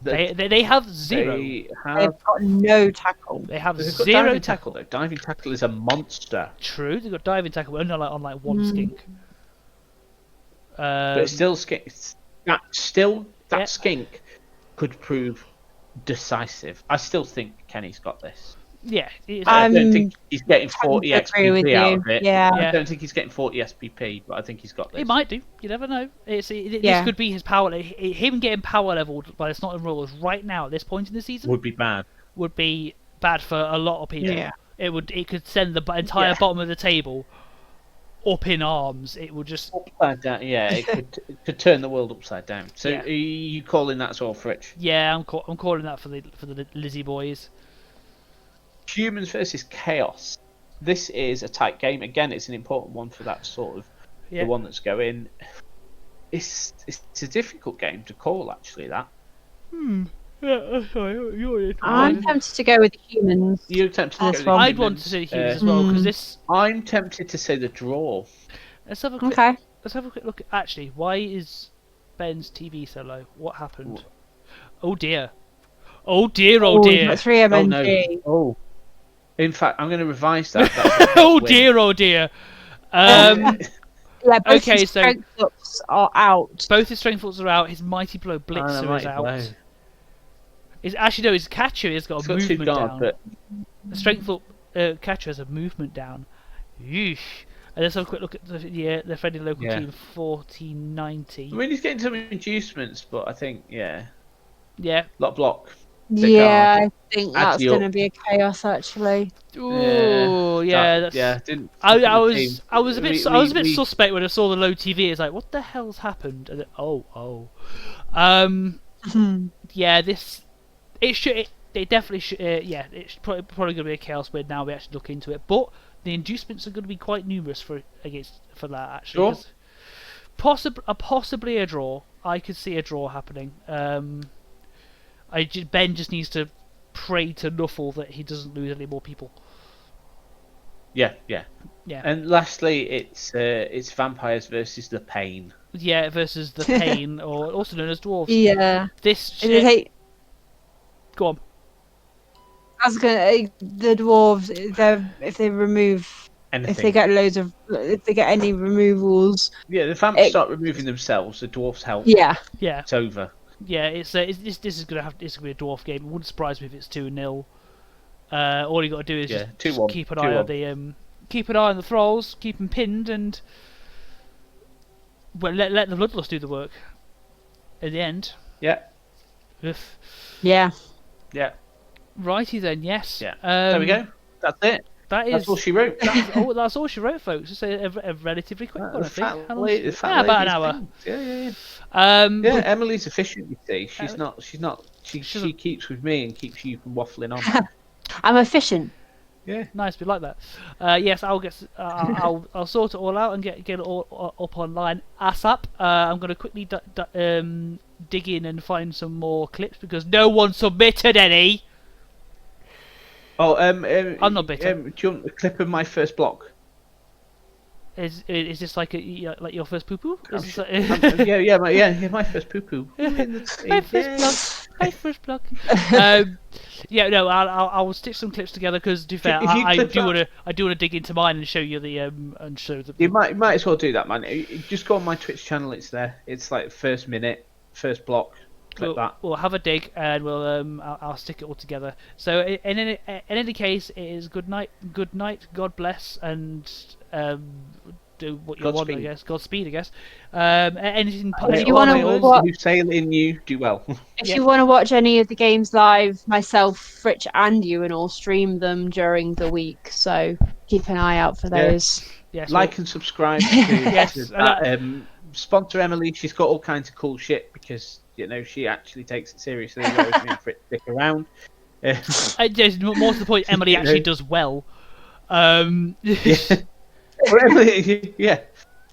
They have zero. They've got no tackle. They have They've zero diving tackle. Though. Diving tackle is a monster. True, they've got diving tackle, but only on like one skink. But it's still skink. That skink could prove decisive. I still think Kenny's got this. Yeah, I don't think he's getting 40 XPP out of it. Yeah. I don't think he's getting 40 SPP, but I think he's got this. He might do. You never know. This could be his power. Him getting power leveled by the Snotting Rules right now at this point in the season would be bad. Would be bad for a lot of people. Yeah. It could send the entire bottom of the table up in arms. It would just upside down. Yeah, it could turn the world upside down. So are you calling that as well, Fritch? Yeah, I'm calling that for the Lizzie boys. Humans versus Chaos. This is a tight game. Again, it's an important one for that sort of the one that's going. It's a difficult game to call, actually. That. Yeah, sorry, I'm tempted to go with the humans. You're tempted to go with the I'd want to say humans as well because this. I'm tempted to say the draw. Let's have a quick look. Actually, why is Ben's TV so low? What happened? Oh dear. Oh dear. Oh dear. 3 MNG. Oh. In fact, I'm going to revise that. Oh dear. Oh dear. Yeah, both okay, his so strength ups are out. Both his strength ups are out. His Mighty Blow Blitzer is out. His catcher has got a movement down. But... The strength up catcher has a movement down. Yeesh. And let's have a quick look at the friendly local team 1490. I mean, he's getting some inducements, but I think yeah, block. Yeah, I think that's going to be a chaos actually. Ooh, that's. Yeah, I was a bit suspect when I saw the low TV. It's like, what the hell's happened? And it definitely should. It's probably going to be a chaos win now we actually look into it. But the inducements are going to be quite numerous for that actually. Sure. Possibly a draw. I could see a draw happening. Ben just needs to pray to Nuffle that he doesn't lose any more people. Yeah. And lastly, it's vampires versus the pain. Yeah, versus the pain, or also known as dwarves. Yeah. Go on. I was gonna the dwarves. If they remove. Anything. If they get any removals. Yeah, the vamps start removing themselves. The dwarves help. Yeah. It's over. Yeah, this is gonna be a dwarf game. It wouldn't surprise me if it's 2-0. All you got to do is just 2-1. keep an eye on the thralls, keep them pinned, and let the bloodlust do the work. At the end. Yeah. Oof. Yeah. Yeah. Righty then. Yes. Yeah. There we go. That's it. That's all she wrote. That's all she wrote, folks. It's a relatively quick one, I think. About an hour. Yeah. Emily's efficient. You see, she's not. She keeps with me and keeps you from waffling on. I'm efficient. Yeah. Nice, we like that. Yes, I'll sort it all out and get it all up online ASAP. I'm going to quickly dig in and find some more clips because no one submitted any. Oh, I'm not bitter. Do you want a clip of my first block? Is this like your first poo poo? My first poo poo. My first block. Yeah, no, I'll stitch some clips together because to be fair, I do want to dig into mine and show you the and show the. You might as well do that, man. Just go on my Twitch channel. It's there. It's like first minute, first block. We'll have a dig and we'll I'll stick it all together. So in any case, it is good night, God bless, and do what you want, I guess. Godspeed, I guess. Anything? If you want to who sail in you, do well. If you want to watch any of the games live, myself, Rich, and you, and all stream them during the week. So keep an eye out for those. Yes, like and subscribe to that. Sponsor Emily. She's got all kinds of cool shit because she actually takes it seriously. Whereas me and Fritz stick around. More to the point, Emily actually does well. Yeah.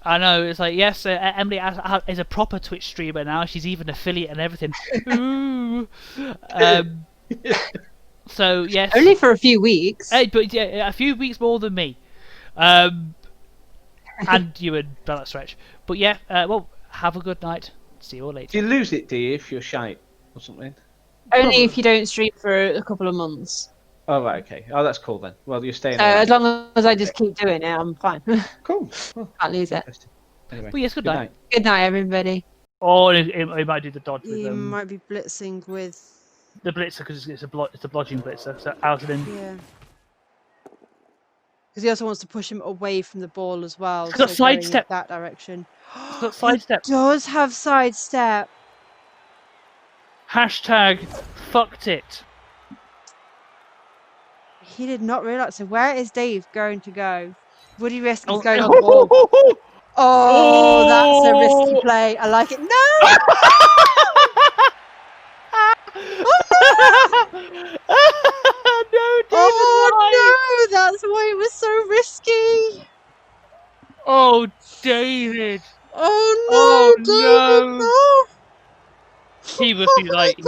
I know, it's like, yes, Emily is a proper Twitch streamer now. She's even affiliate and everything. Ooh. So, yes. Only for a few weeks. But yeah, a few weeks more than me. And you and Bella Stretch. But yeah, well, have a good night. See you all later. Do you lose it, do you, if you're shite or something? Only if you don't stream for a couple of months. Oh, right, okay. Oh, that's cool then. Well, you're staying as long as I just keep doing it, I'm fine. Cool. Can't lose it. Anyway, well, yes, good night. Good night, everybody. Or he might do the dodge with He might be blitzing with the blitzer because it's a blodging blitzer. So out of him. Yeah. Because he also wants to push him away from the ball as well. He's got sidestep. That direction. He's got sidestep. He does have sidestep. Hashtag fucked it. He did not realise. So where is Dave going to go? Would he risk going on the ball? Oh, that's a risky play. I like it. No! No, David, oh no! That's why it was so risky. Oh, David. Oh no, David, no. He must be like,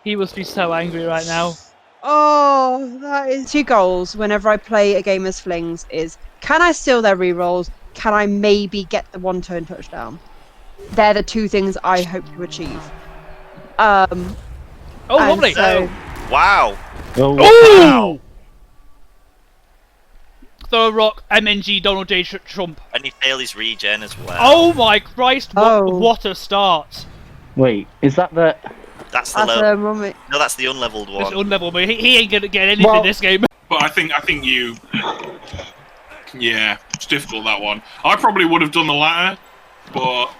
he must be so angry right now. Oh, that is 2 goals whenever I play a game as Flings is, can I steal their rerolls? Can I maybe get the 1-turn touchdown? They're the 2 things I hope to achieve. Oh, lovely. So... Wow. Oh! Throw a rock, MNG, Donald J. Trump. And he failed his regen as well. Oh my Christ, what a start. Wait, is that the... That's the level. No, that's the unleveled one. It's unleveled, but he ain't gonna get anything in this game. But I think you... Yeah, it's difficult, that one. I probably would have done the latter, but...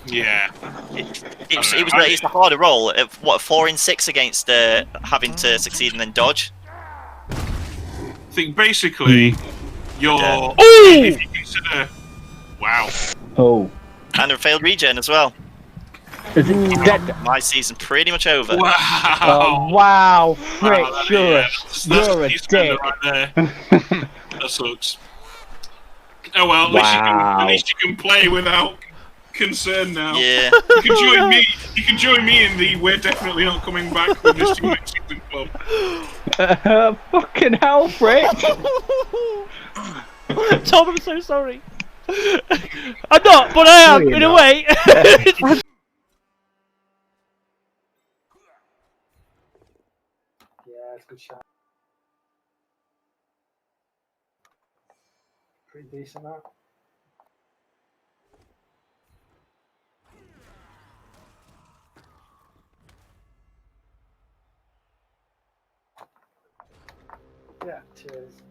Yeah. It's the harder roll. What, 4 in 6 against having to succeed and then dodge? I think basically, you're... If you consider... Wow. Oh. And a failed regen as well. Is it dead? My season pretty much over. Wow. Oh, wow. Frick, you're a dick. Right there. That sucks. Oh well, at least you can play without concern now. Yeah. You can join me in the we're definitely not coming back with this team next season club. Fucking hell, Frick. Tom, I'm so sorry. I'm not, but I am, in a way. Yeah, it's a good shot. Pretty decent, that. Yeah, cheers.